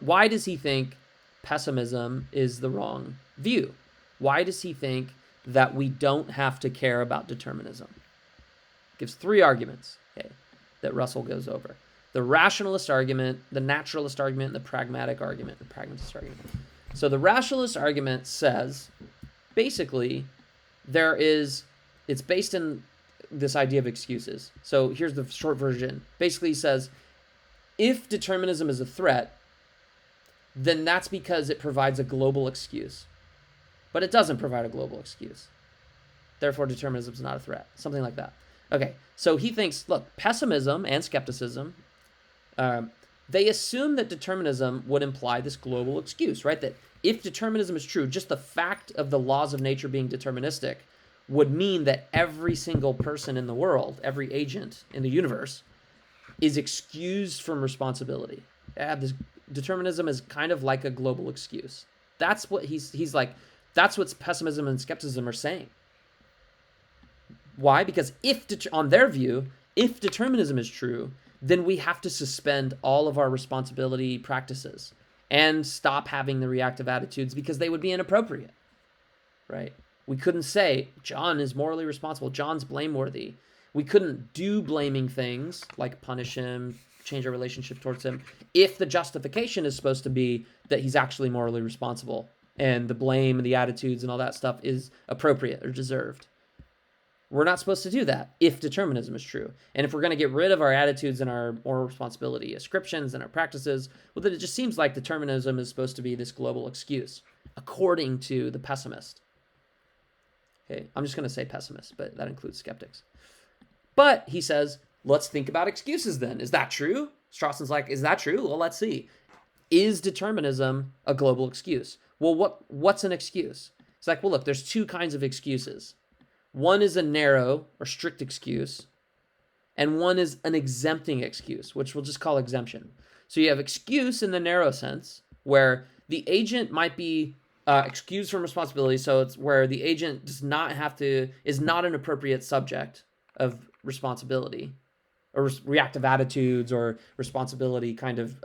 why does he think pessimism is the wrong view? Why does he think that we don't have to care about determinism? Gives 3 arguments, okay, that Russell goes over. The rationalist argument, the naturalist argument, and the pragmatist argument. So the rationalist argument says, basically, it's based in this idea of excuses. So here's the short version. Basically, he says, if determinism is a threat, then that's because it provides a global excuse. But it doesn't provide a global excuse. Therefore, determinism is not a threat. Something like that. Okay, so he thinks, look, pessimism and skepticism, they assume that determinism would imply this global excuse, right? That if determinism is true, just the fact of the laws of nature being deterministic would mean that every single person in the world, every agent in the universe, is excused from responsibility. This determinism is kind of like a global excuse. That's what he's like, that's what pessimism and skepticism are saying. Why? Because on their view, if determinism is true, then we have to suspend all of our responsibility practices and stop having the reactive attitudes because they would be inappropriate, right? We couldn't say, John is morally responsible, John's blameworthy. We couldn't do blaming things like punish him, change our relationship towards him, if the justification is supposed to be that he's actually morally responsible and the blame and the attitudes and all that stuff is appropriate or deserved. We're not supposed to do that if determinism is true. And if we're going to get rid of our attitudes and our moral responsibility ascriptions and our practices, well, then it just seems like determinism is supposed to be this global excuse, according to the pessimist. Okay, I'm just going to say pessimist, but that includes skeptics. But he says, let's think about excuses then. Is that true? Strawson's like, is that true? Well, let's see. Is determinism a global excuse? Well, what's an excuse? It's like, well, look, there's 2 kinds of excuses. One is a narrow or strict excuse, and one is an exempting excuse, which we'll just call exemption. So you have excuse in the narrow sense, where the agent might be excused from responsibility, so it's where the agent is not an appropriate subject of responsibility or reactive attitudes or responsibility kind of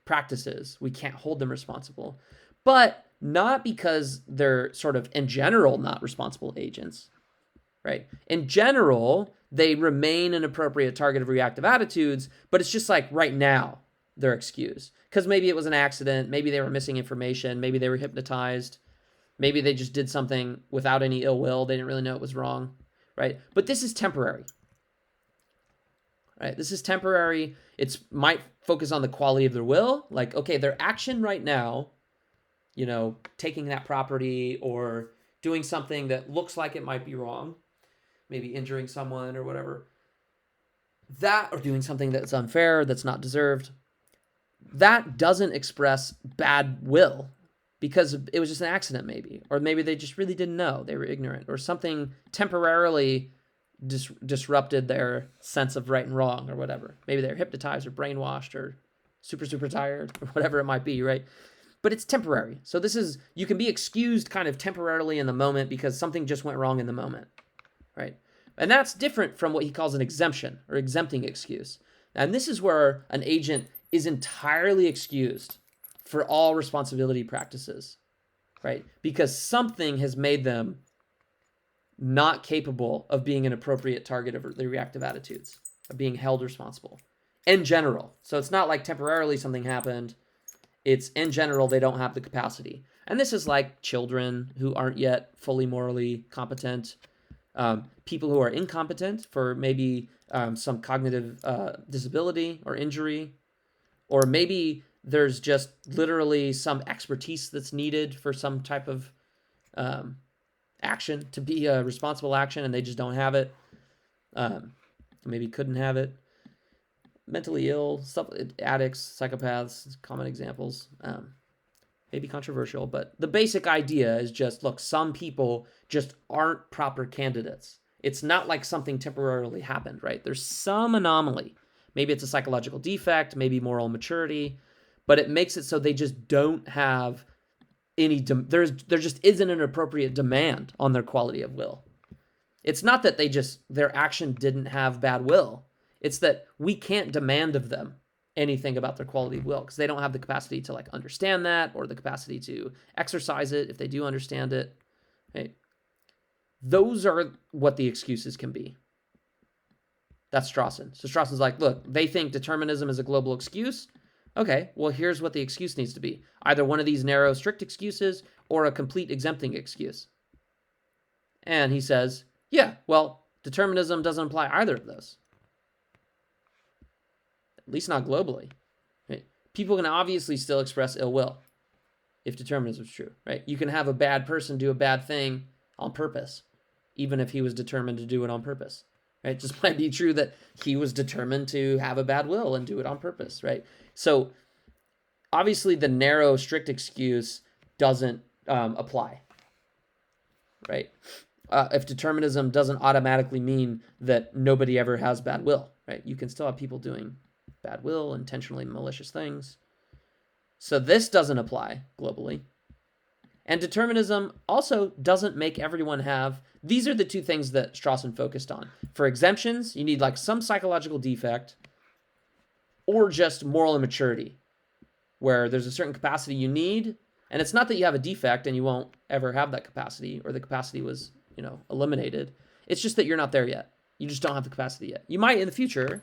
practices. We can't hold them responsible. But not because they're sort of in general not responsible agents, right? In general, they remain an appropriate target of reactive attitudes, but it's just like right now they're excused. Because maybe it was an accident, maybe they were missing information, maybe they were hypnotized, maybe they just did something without any ill will, they didn't really know it was wrong, right? But this is temporary. Right? This is temporary. It might focus on the quality of their will. Like, okay, their action right now, taking that property or doing something that looks like it might be wrong, maybe injuring someone or whatever, that, or doing something that's unfair, that's not deserved, that doesn't express bad will because it was just an accident maybe. Or maybe they just really didn't know. They were ignorant or something temporarily disrupted their sense of right and wrong or whatever. Maybe they're hypnotized or brainwashed or super, super tired or whatever it might be, right? But it's temporary. So you can be excused kind of temporarily in the moment because something just went wrong in the moment, right? And that's different from what he calls an exemption or exempting excuse. And this is where an agent is entirely excused for all responsibility practices, right? Because something has made them not capable of being an appropriate target of the reactive attitudes, of being held responsible in general. So it's not like temporarily something happened. It's in general, they don't have the capacity. And this is like children who aren't yet fully morally competent, people who are incompetent for maybe some cognitive disability or injury, or maybe there's just literally some expertise that's needed for some type of action to be a responsible action and they just don't have it. Maybe couldn't have it. Mentally ill, addicts, psychopaths, common examples. Maybe controversial, but the basic idea is just, look, some people just aren't proper candidates. It's not like something temporarily happened, right? There's some anomaly. Maybe it's a psychological defect, maybe moral immaturity, but it makes it so they just don't have any, there just isn't an appropriate demand on their quality of will. It's not that their action didn't have bad will. It's that we can't demand of them anything about their quality of will because they don't have the capacity to understand that or the capacity to exercise it if they do understand it. Right? Those are what the excuses can be. That's Strawson. So Strawson's like, look, they think determinism is a global excuse. Okay, well, here's what the excuse needs to be. Either one of these narrow, strict excuses or a complete exempting excuse. And he says, yeah, well, determinism doesn't imply either of those. At least not globally. Right? People can obviously still express ill will if determinism is true. Right? You can have a bad person do a bad thing on purpose, even if he was determined to do it on purpose. Right? It just might be true that he was determined to have a bad will and do it on purpose. Right? So obviously the narrow, strict excuse doesn't apply. Right? If determinism doesn't automatically mean that nobody ever has bad will. Right? You can still have people doing bad will, intentionally malicious things. So this doesn't apply globally. And determinism also doesn't make everyone have... These are the two things that Strawson focused on. For exemptions, you need some psychological defect or just moral immaturity, where there's a certain capacity you need, and it's not that you have a defect and you won't ever have that capacity, or the capacity was, eliminated. It's just that you're not there yet. You just don't have the capacity yet. You might in the future,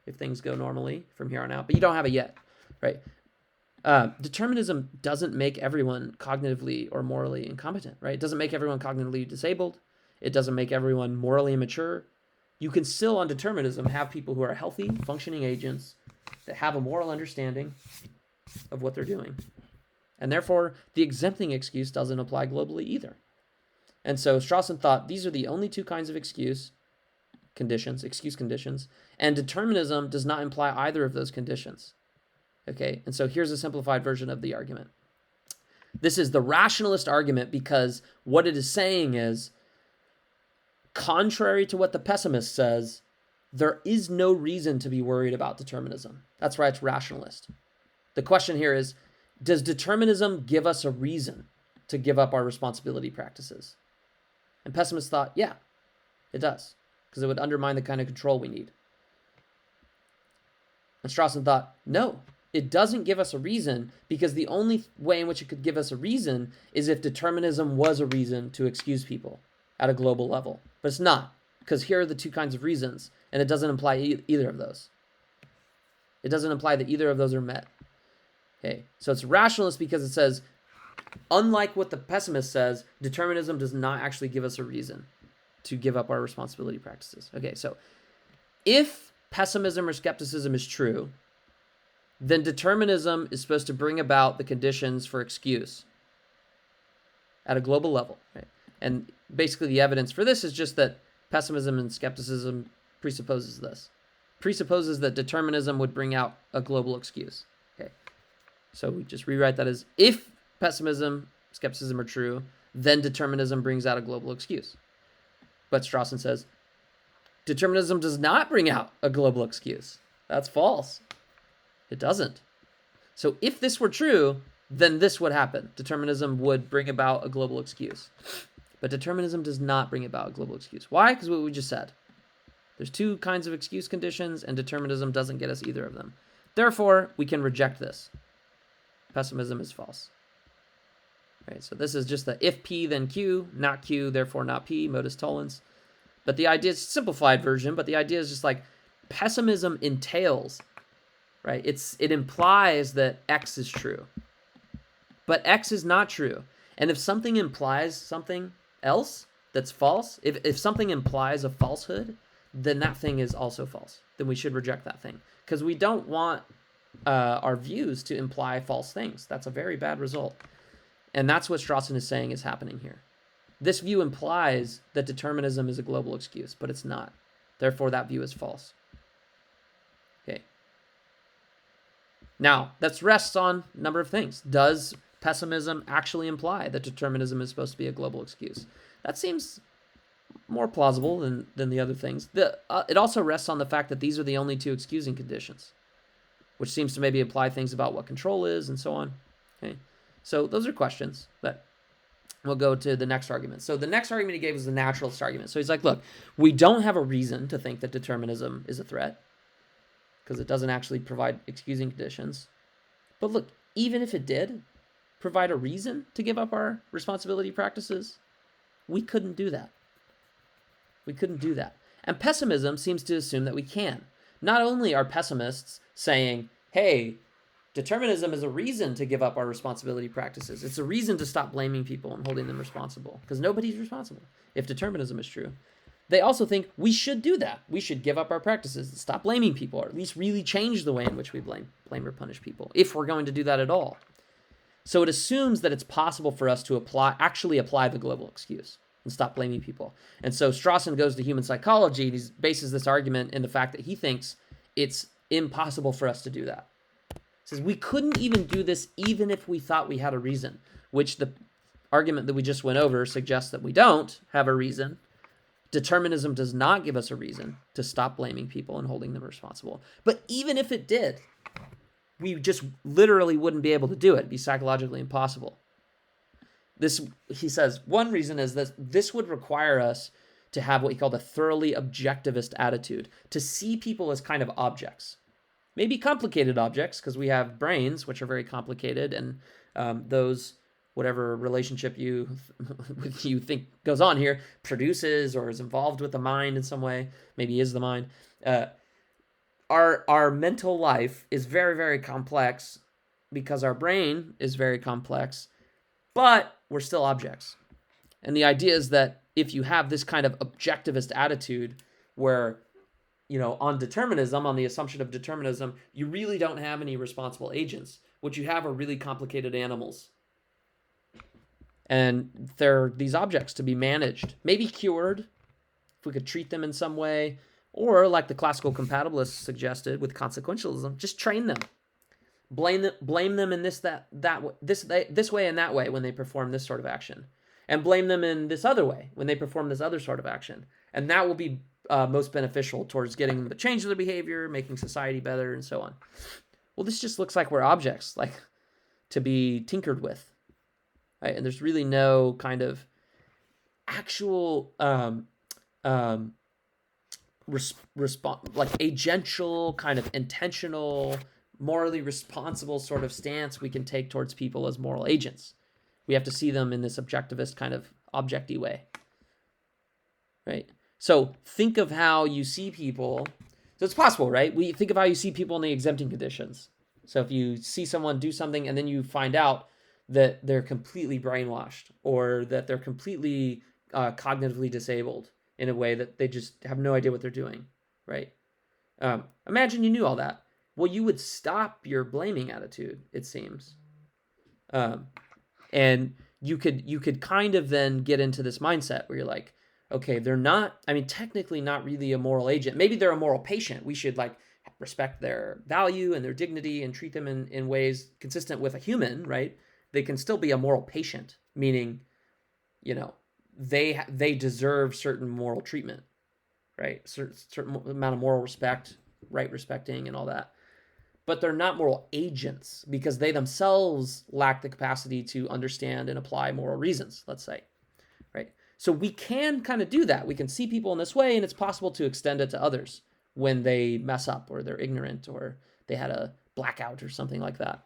if things go normally from here on out, but you don't have it yet, right? Determinism doesn't make everyone cognitively or morally incompetent, right? It doesn't make everyone cognitively disabled. It doesn't make everyone morally immature. You can still, on determinism, have people who are healthy, functioning agents that have a moral understanding of what they're doing. And therefore, the exempting excuse doesn't apply globally either. And so Strawson thought these are the only two kinds of excuse conditions, and determinism does not imply either of those conditions. Okay, and so here's a simplified version of the argument. This is the rationalist argument because what it is saying is, contrary to what the pessimist says, there is no reason to be worried about determinism. That's why it's rationalist. The question here is, does determinism give us a reason to give up our responsibility practices? And pessimists thought, yeah, it does, because it would undermine the kind of control we need. And Strawson thought, no, it doesn't give us a reason, because the only way in which it could give us a reason is if determinism was a reason to excuse people at a global level. But it's not, because here are the two kinds of reasons, and it doesn't imply either of those. It doesn't imply that either of those are met. Okay, so it's rationalist because it says, unlike what the pessimist says, determinism does not actually give us a reason to give up our responsibility practices. Okay, so if pessimism or skepticism is true, then determinism is supposed to bring about the conditions for excuse at a global level. Right? And basically the evidence for this is just that pessimism and skepticism presupposes this. Presupposes that determinism would bring out a global excuse. Okay, so we just rewrite that as, if pessimism, skepticism are true, then determinism brings out a global excuse. But Strawson says, determinism does not bring out a global excuse. That's false. It doesn't. So if this were true, then this would happen. Determinism would bring about a global excuse. But determinism does not bring about a global excuse. Why? Because what we just said. There's two kinds of excuse conditions, and determinism doesn't get us either of them. Therefore, we can reject this. Pessimism is false. Right, so this is just the if P, then Q, not Q, therefore not P, modus tollens. But the idea is a simplified version, but the idea is just like pessimism entails, right? It implies that X is true. But X is not true. And if something implies something else that's false, if something implies a falsehood, then that thing is also false. Then we should reject that thing. Because we don't want our views to imply false things. That's a very bad result. And that's what Strawson is saying is happening here. This view implies that determinism is a global excuse, but it's not. Therefore, that view is false. Okay. Now, that rests on a number of things. Does pessimism actually imply that determinism is supposed to be a global excuse? That seems more plausible than the other things. It also rests on the fact that these are the only two excusing conditions, which seems to maybe imply things about what control is and so on. Okay. So those are questions, but we'll go to the next argument. So the next argument he gave was the naturalist argument. So he's like, look, we don't have a reason to think that determinism is a threat because it doesn't actually provide excusing conditions. But look, even if it did provide a reason to give up our responsibility practices, we couldn't do that. We couldn't do that. And pessimism seems to assume that we can. Not only are pessimists saying, hey, determinism is a reason to give up our responsibility practices. It's a reason to stop blaming people and holding them responsible, because nobody's responsible if determinism is true. They also think we should do that. We should give up our practices and stop blaming people, or at least really change the way in which we blame or punish people, if we're going to do that at all. So it assumes that it's possible for us to actually apply the global excuse and stop blaming people. And so Strawson goes to human psychology, and he bases this argument in the fact that he thinks it's impossible for us to do that. Says we couldn't even do this even if we thought we had a reason, which the argument that we just went over suggests that we don't have a reason. Determinism does not give us a reason to stop blaming people and holding them responsible. But even if it did, we just literally wouldn't be able to do it. It'd be psychologically impossible. He says, one reason is that this would require us to have what he called a thoroughly objectivist attitude, to see people as kind of objects. Maybe complicated objects, because we have brains, which are very complicated, and those, whatever relationship you think goes on here, produces or is involved with the mind in some way, maybe is the mind. Our mental life is very, very complex because our brain is very complex, but we're still objects. And the idea is that if you have this kind of objectivist attitude where, on determinism, on the assumption of determinism, you really don't have any responsible agents. What you have are really complicated animals. And they're these objects to be managed, maybe cured, if we could treat them in some way, or like the classical compatibilists suggested with consequentialism, just train them. Blame them in this way and that way when they perform this sort of action. And blame them in this other way when they perform this other sort of action. And that will be most beneficial towards getting them to change their behavior, making society better, and so on. Well, this just looks like we're objects, like to be tinkered with, right? And there's really no kind of actual like agential, kind of intentional, morally responsible sort of stance we can take towards people as moral agents. We have to see them in this objectivist kind of objecty way, right? So think of how you see people. So it's possible, right? We think of how you see people in the exempting conditions. So if you see someone do something and then you find out that they're completely brainwashed or that they're completely cognitively disabled in a way that they just have no idea what they're doing, right? Imagine you knew all that. Well, you would stop your blaming attitude, it seems. And you could kind of then get into this mindset where you're like, okay, they're not, I mean, technically not really a moral agent. Maybe they're a moral patient. We should like respect their value and their dignity and treat them in ways consistent with a human, right? They can still be a moral patient, meaning, you know, they deserve certain moral treatment, right? Certain amount of moral respect, right respecting and all that. But they're not moral agents because they themselves lack the capacity to understand and apply moral reasons, let's say, right? So we can kind of do that. We can see people in this way, and it's possible to extend it to others when they mess up or they're ignorant or they had a blackout or something like that.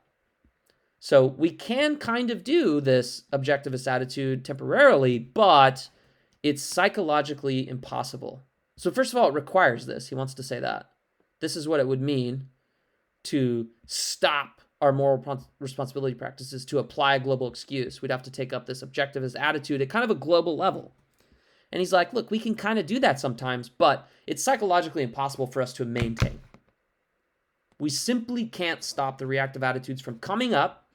So we can kind of do this objectivist attitude temporarily, but it's psychologically impossible. So first of all, it requires this. He wants to say that. This is what it would mean to stop our moral responsibility practices, to apply a global excuse. We'd have to take up this objectivist attitude at kind of a global level. And he's like, look, we can kind of do that sometimes, but it's psychologically impossible for us to maintain. We simply can't stop the reactive attitudes from coming up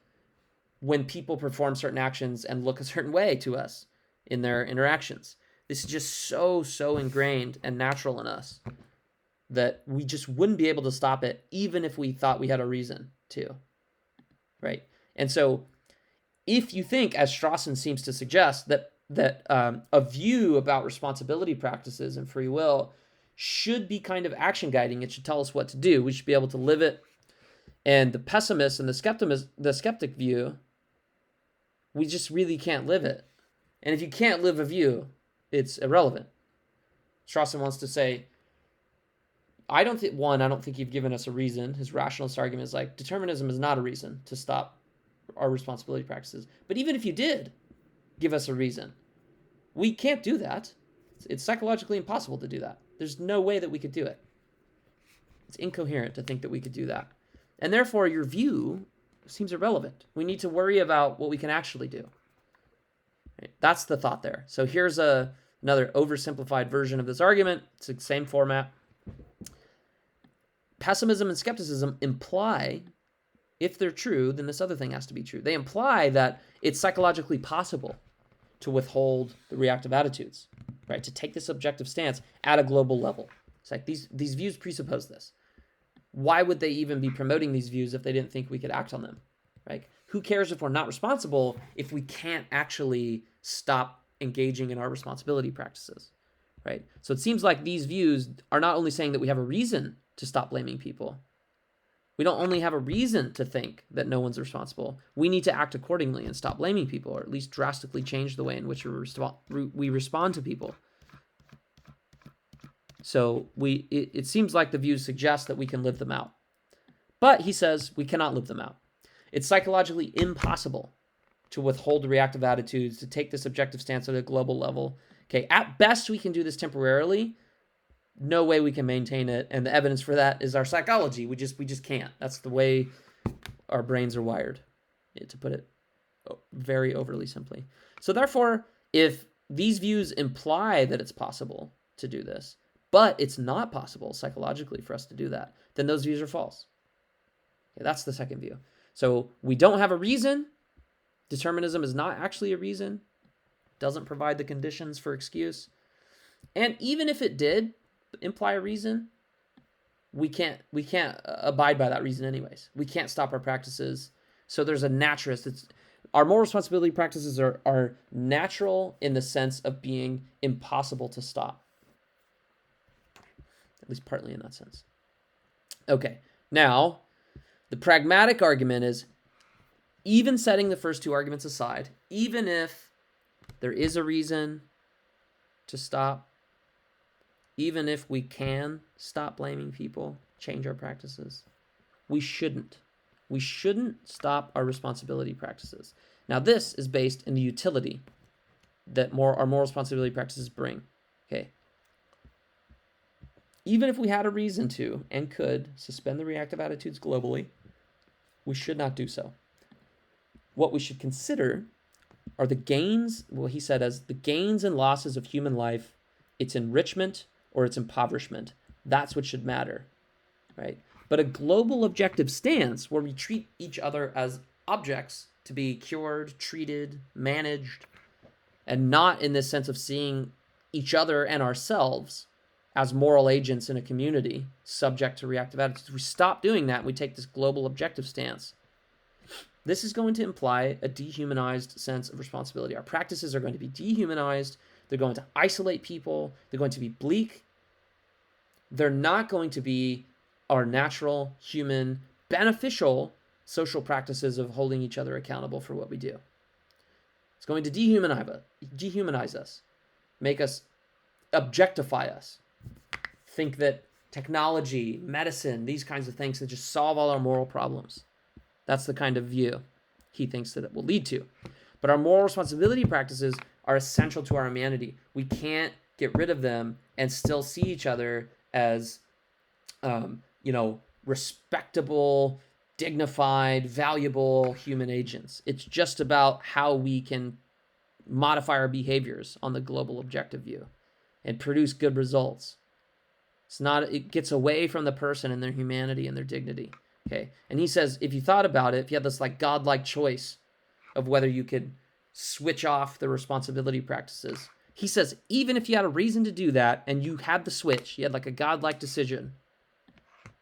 when people perform certain actions and look a certain way to us in their interactions. This is just so ingrained and natural in us that we just wouldn't be able to stop it even if we thought we had a reason to, right? And so if you think, as Strawson seems to suggest, that a view about responsibility practices and free will should be kind of action guiding, it should tell us what to do, we should be able to live it. And the pessimist and the skeptic view, we just really can't live it. And if you can't live a view, it's irrelevant. Strawson wants to say, I don't think you've given us a reason. His rationalist argument is like, determinism is not a reason to stop our responsibility practices. But even if you did give us a reason, we can't do that. It's psychologically impossible to do that. There's no way that we could do it. It's incoherent to think that we could do that. And therefore, your view seems irrelevant. We need to worry about what we can actually do. Right? That's the thought there. So here's another oversimplified version of this argument. It's the same format. Pessimism and skepticism imply, if they're true, then this other thing has to be true. They imply that it's psychologically possible to withhold the reactive attitudes, right? To take this objective stance at a global level. It's like these views presuppose this. Why would they even be promoting these views if they didn't think we could act on them, right? Who cares if we're not responsible if we can't actually stop engaging in our responsibility practices, right? So it seems like these views are not only saying that we have a reason to stop blaming people. We don't only have a reason to think that no one's responsible. We need to act accordingly and stop blaming people, or at least drastically change the way in which we respond to people. So it seems like the views suggest that we can live them out. But he says we cannot live them out. It's psychologically impossible to withhold the reactive attitudes, to take this objective stance at a global level. Okay, at best we can do this temporarily. No way we can maintain it, and the evidence for that is our psychology. We just can't. That's the way our brains are wired, to put it very overly simply. So therefore, if these views imply that it's possible to do this, but it's not possible psychologically for us to do that, then those views are false. Okay, that's the second view. So we don't have a reason. Determinism is not actually a reason. Doesn't provide the conditions for excuse. And even if it did imply a reason, we can't abide by that reason anyways. We can't stop our practices. So there's a naturalist. Our moral responsibility practices are natural in the sense of being impossible to stop. At least partly in that sense. Okay, now the pragmatic argument is, even setting the first two arguments aside, even if there is a reason to stop, even if we can stop blaming people, change our practices, we shouldn't. We shouldn't stop our responsibility practices. Now, this is based in the utility that our moral responsibility practices bring. Okay. Even if we had a reason to and could suspend the reactive attitudes globally, we should not do so. What we should consider are the gains, well, he said, as the gains and losses of human life, its enrichment or its impoverishment. That's what should matter, right? But a global objective stance where we treat each other as objects to be cured, treated, managed, and not in this sense of seeing each other and ourselves as moral agents in a community subject to reactive attitudes. If we stop doing that and we take this global objective stance, this is going to imply a dehumanized sense of responsibility. Our practices are going to be dehumanized. They're going to isolate people. They're going to be bleak. They're not going to be our natural, human, beneficial social practices of holding each other accountable for what we do. It's going to dehumanize us, make us objectify us, think that technology, medicine, these kinds of things that just solve all our moral problems. That's the kind of view he thinks that it will lead to. But our moral responsibility practices are essential to our humanity. We can't get rid of them and still see each other as, respectable, dignified, valuable human agents. It's just about how we can modify our behaviors on the global objective view and produce good results. It gets away from the person and their humanity and their dignity. Okay. And he says, if you thought about it, if you had this like godlike choice of whether you could switch off the responsibility practices, he says, even if you had a reason to do that and you had the switch, you had like a godlike decision,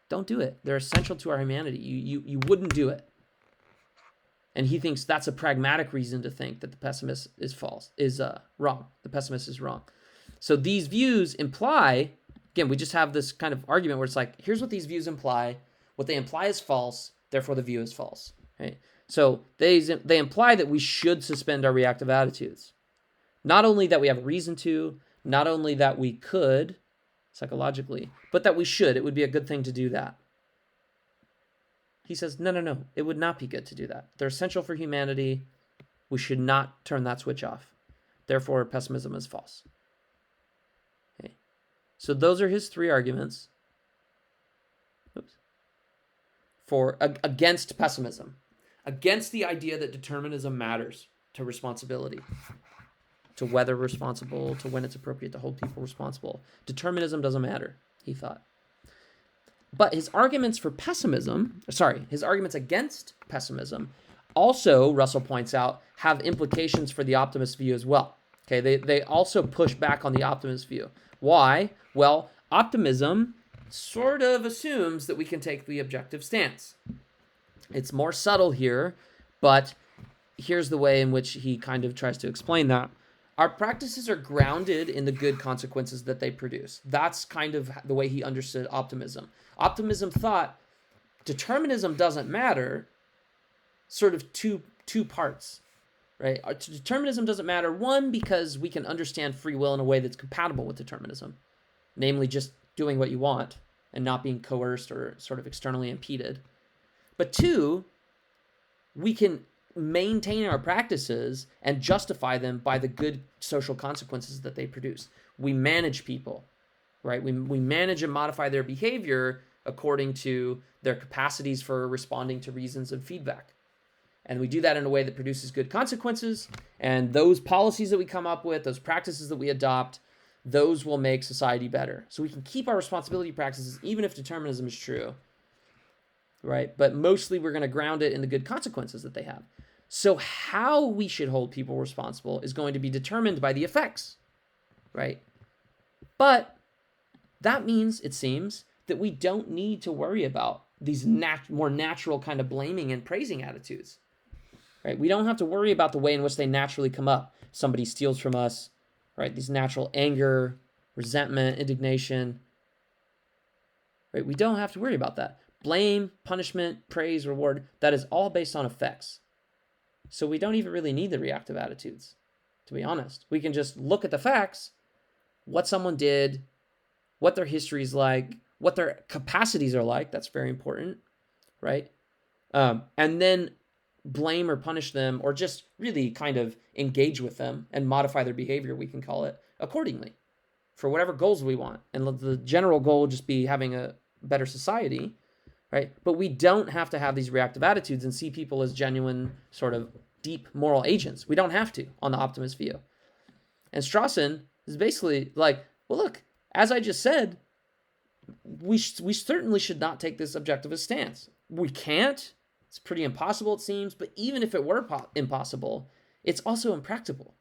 don't do it. They're essential to our humanity. You wouldn't do it. And he thinks that's a pragmatic reason to think that the pessimist is wrong. The pessimist is wrong. So these views imply, again, we just have this kind of argument where it's like, here's what these views imply. What they imply is false, therefore the view is false. Right? So they imply that we should suspend our reactive attitudes. Not only that we have a reason to, not only that we could, psychologically, but that we should. It would be a good thing to do that. He says, no, it would not be good to do that. They're essential for humanity. We should not turn that switch off. Therefore, pessimism is false. Okay. So those are his three arguments against pessimism, against the idea that determinism matters to responsibility, to whether responsible, to when it's appropriate to hold people responsible. Determinism doesn't matter, he thought. But his arguments his arguments against pessimism also, Russell points out, have implications for the optimist view as well. Okay, they also push back on the optimist view. Why? Well, optimism sort of assumes that we can take the objective stance. It's more subtle here, but here's the way in which he kind of tries to explain that. Our practices are grounded in the good consequences that they produce. That's kind of the way he understood optimism. Optimism thought determinism doesn't matter, sort of two parts, right? Determinism doesn't matter, one, because we can understand free will in a way that's compatible with determinism, namely just doing what you want and not being coerced or sort of externally impeded. But two, we can maintain our practices and justify them by the good social consequences that they produce. We manage people, right? We manage and modify their behavior according to their capacities for responding to reasons and feedback. And we do that in a way that produces good consequences. And those policies that we come up with, those practices that we adopt, those will make society better. So we can keep our responsibility practices even if determinism is true, right? But mostly we're going to ground it in the good consequences that they have. So how we should hold people responsible is going to be determined by the effects, right? But that means, it seems, that we don't need to worry about these more natural kind of blaming and praising attitudes, right? We don't have to worry about the way in which they naturally come up. Somebody steals from us, right? These natural anger, resentment, indignation, right? We don't have to worry about that. Blame, punishment, praise, reward, that is all based on effects. So we don't even really need the reactive attitudes, to be honest. We can just look at the facts, what someone did, what their history is like, what their capacities are like. That's very important, right? And then blame or punish them, or just really kind of engage with them and modify their behavior, we can call it, accordingly for whatever goals we want. And the general goal just be having a better society, right? But we don't have to have these reactive attitudes and see people as genuine, sort of deep moral agents. We don't have to on the optimist view. And Strawson is basically like, well, look, as I just said, we certainly should not take this objectivist stance. We can't. It's pretty impossible, it seems. But even if it were impossible, it's also impractical,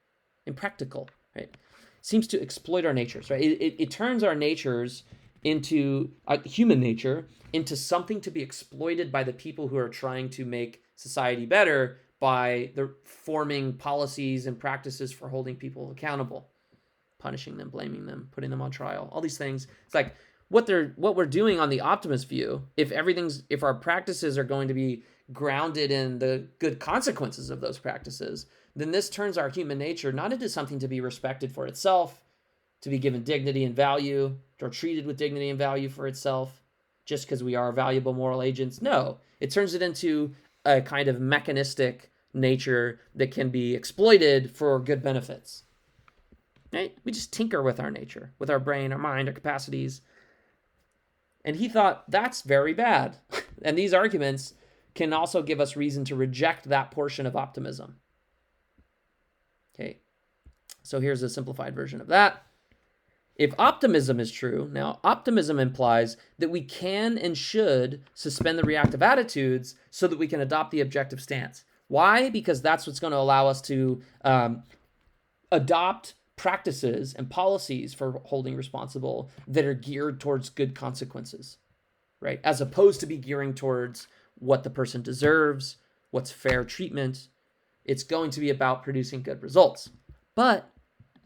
right? It seems to exploit our natures, right? It turns our natures into human nature into something to be exploited by the people who are trying to make society better by the forming policies and practices for holding people accountable, punishing them, blaming them, putting them on trial, all these things. It's like what we're doing on the optimist view, if our practices are going to be grounded in the good consequences of those practices, then this turns our human nature not into something to be respected for itself, to be given dignity and value, or treated with dignity and value for itself, just because we are valuable moral agents. No, it turns it into a kind of mechanistic nature that can be exploited for good benefits. Right? We just tinker with our nature, with our brain, our mind, our capacities. And he thought that's very bad. And these arguments can also give us reason to reject that portion of optimism. Okay, so here's a simplified version of that. If optimism is true, now optimism implies that we can and should suspend the reactive attitudes so that we can adopt the objective stance. Why? Because that's what's going to allow us to adopt practices and policies for holding responsible that are geared towards good consequences, right? As opposed to be gearing towards what the person deserves, what's fair treatment. It's going to be about producing good results. But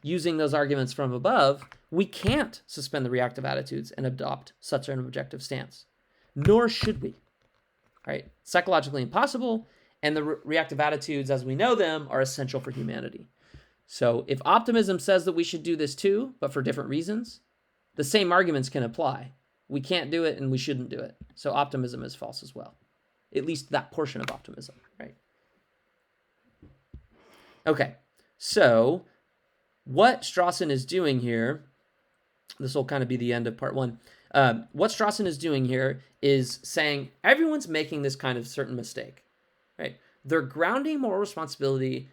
using those arguments from above, we can't suspend the reactive attitudes and adopt such an objective stance. Nor should we, right? Psychologically impossible, and the reactive attitudes as we know them are essential for humanity. So if optimism says that we should do this too, but for different reasons, the same arguments can apply. We can't do it and we shouldn't do it. So optimism is false as well. At least that portion of optimism, right? Okay, so what Strawson is doing here, this will kind of be the end of part one. What Strawson is doing here is saying everyone's making this kind of certain mistake, right? They're grounding moral responsibility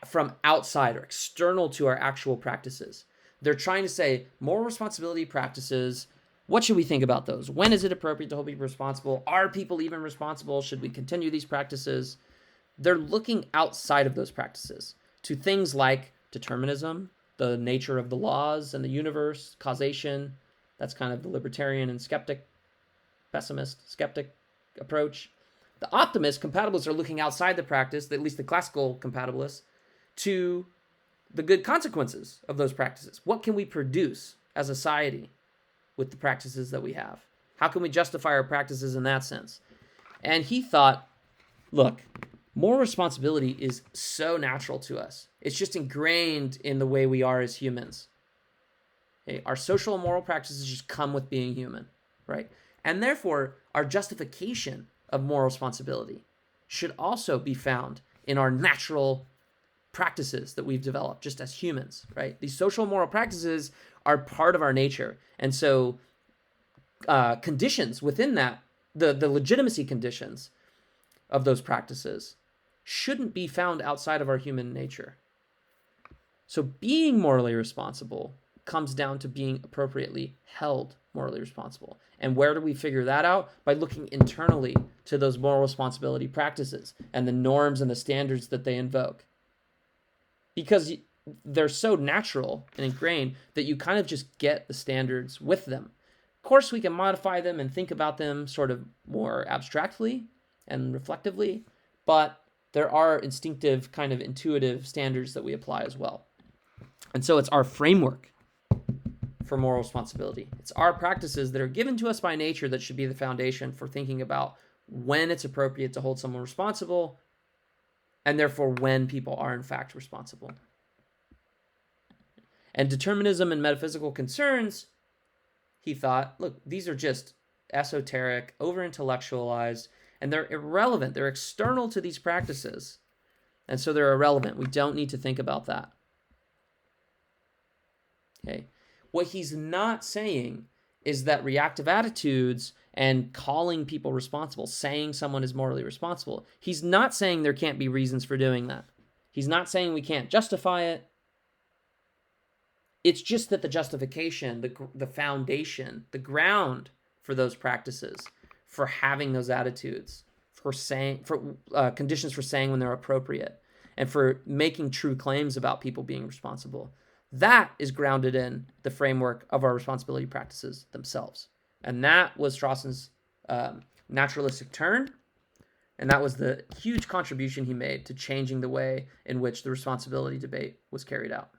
from outside or external to our actual practices. They're trying to say moral responsibility practices, what should we think about those? When is it appropriate to hold people responsible? Are people even responsible? Should we continue these practices? They're looking outside of those practices to things like determinism, the nature of the laws and the universe, causation. That's kind of the libertarian and pessimist, skeptic approach. The optimist, compatibilists, are looking outside the practice, at least the classical compatibilists, to the good consequences of those practices. What can we produce as a society with the practices that we have? How can we justify our practices in that sense? And he thought, look, moral responsibility is so natural to us. It's just ingrained in the way we are as humans. Okay? Our social and moral practices just come with being human, right? And therefore, our justification of moral responsibility should also be found in our natural practices that we've developed just as humans, right? These social and moral practices are part of our nature. And so conditions within that, the legitimacy conditions of those practices shouldn't be found outside of our human nature. So being morally responsible comes down to being appropriately held morally responsible. And where do we figure that out? By looking internally to those moral responsibility practices and the norms and the standards that they invoke. Because they're so natural and ingrained that you kind of just get the standards with them. Of course, we can modify them and think about them sort of more abstractly and reflectively, but there are instinctive, kind of intuitive standards that we apply as well. And so it's our framework for moral responsibility. It's our practices that are given to us by nature that should be the foundation for thinking about when it's appropriate to hold someone responsible, and therefore when people are in fact responsible. And determinism and metaphysical concerns he thought, look, these are just esoteric, over-intellectualized, and they're irrelevant. They're external to these practices. And so they're irrelevant. We don't need to think about that. Okay. What he's not saying is that reactive attitudes and calling people responsible, saying someone is morally responsible, he's not saying there can't be reasons for doing that. He's not saying we can't justify it. It's just that the justification, the foundation, the ground for those practices, for having those attitudes, for conditions for saying when they're appropriate, and for making true claims about people being responsible, that is grounded in the framework of our responsibility practices themselves. And that was Strawson's naturalistic turn, and that was the huge contribution he made to changing the way in which the responsibility debate was carried out.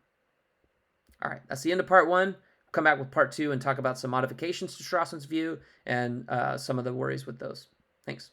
All right, that's the end of part 1. We'll come back with part 2 and talk about some modifications to Strawson's view and some of the worries with those. Thanks.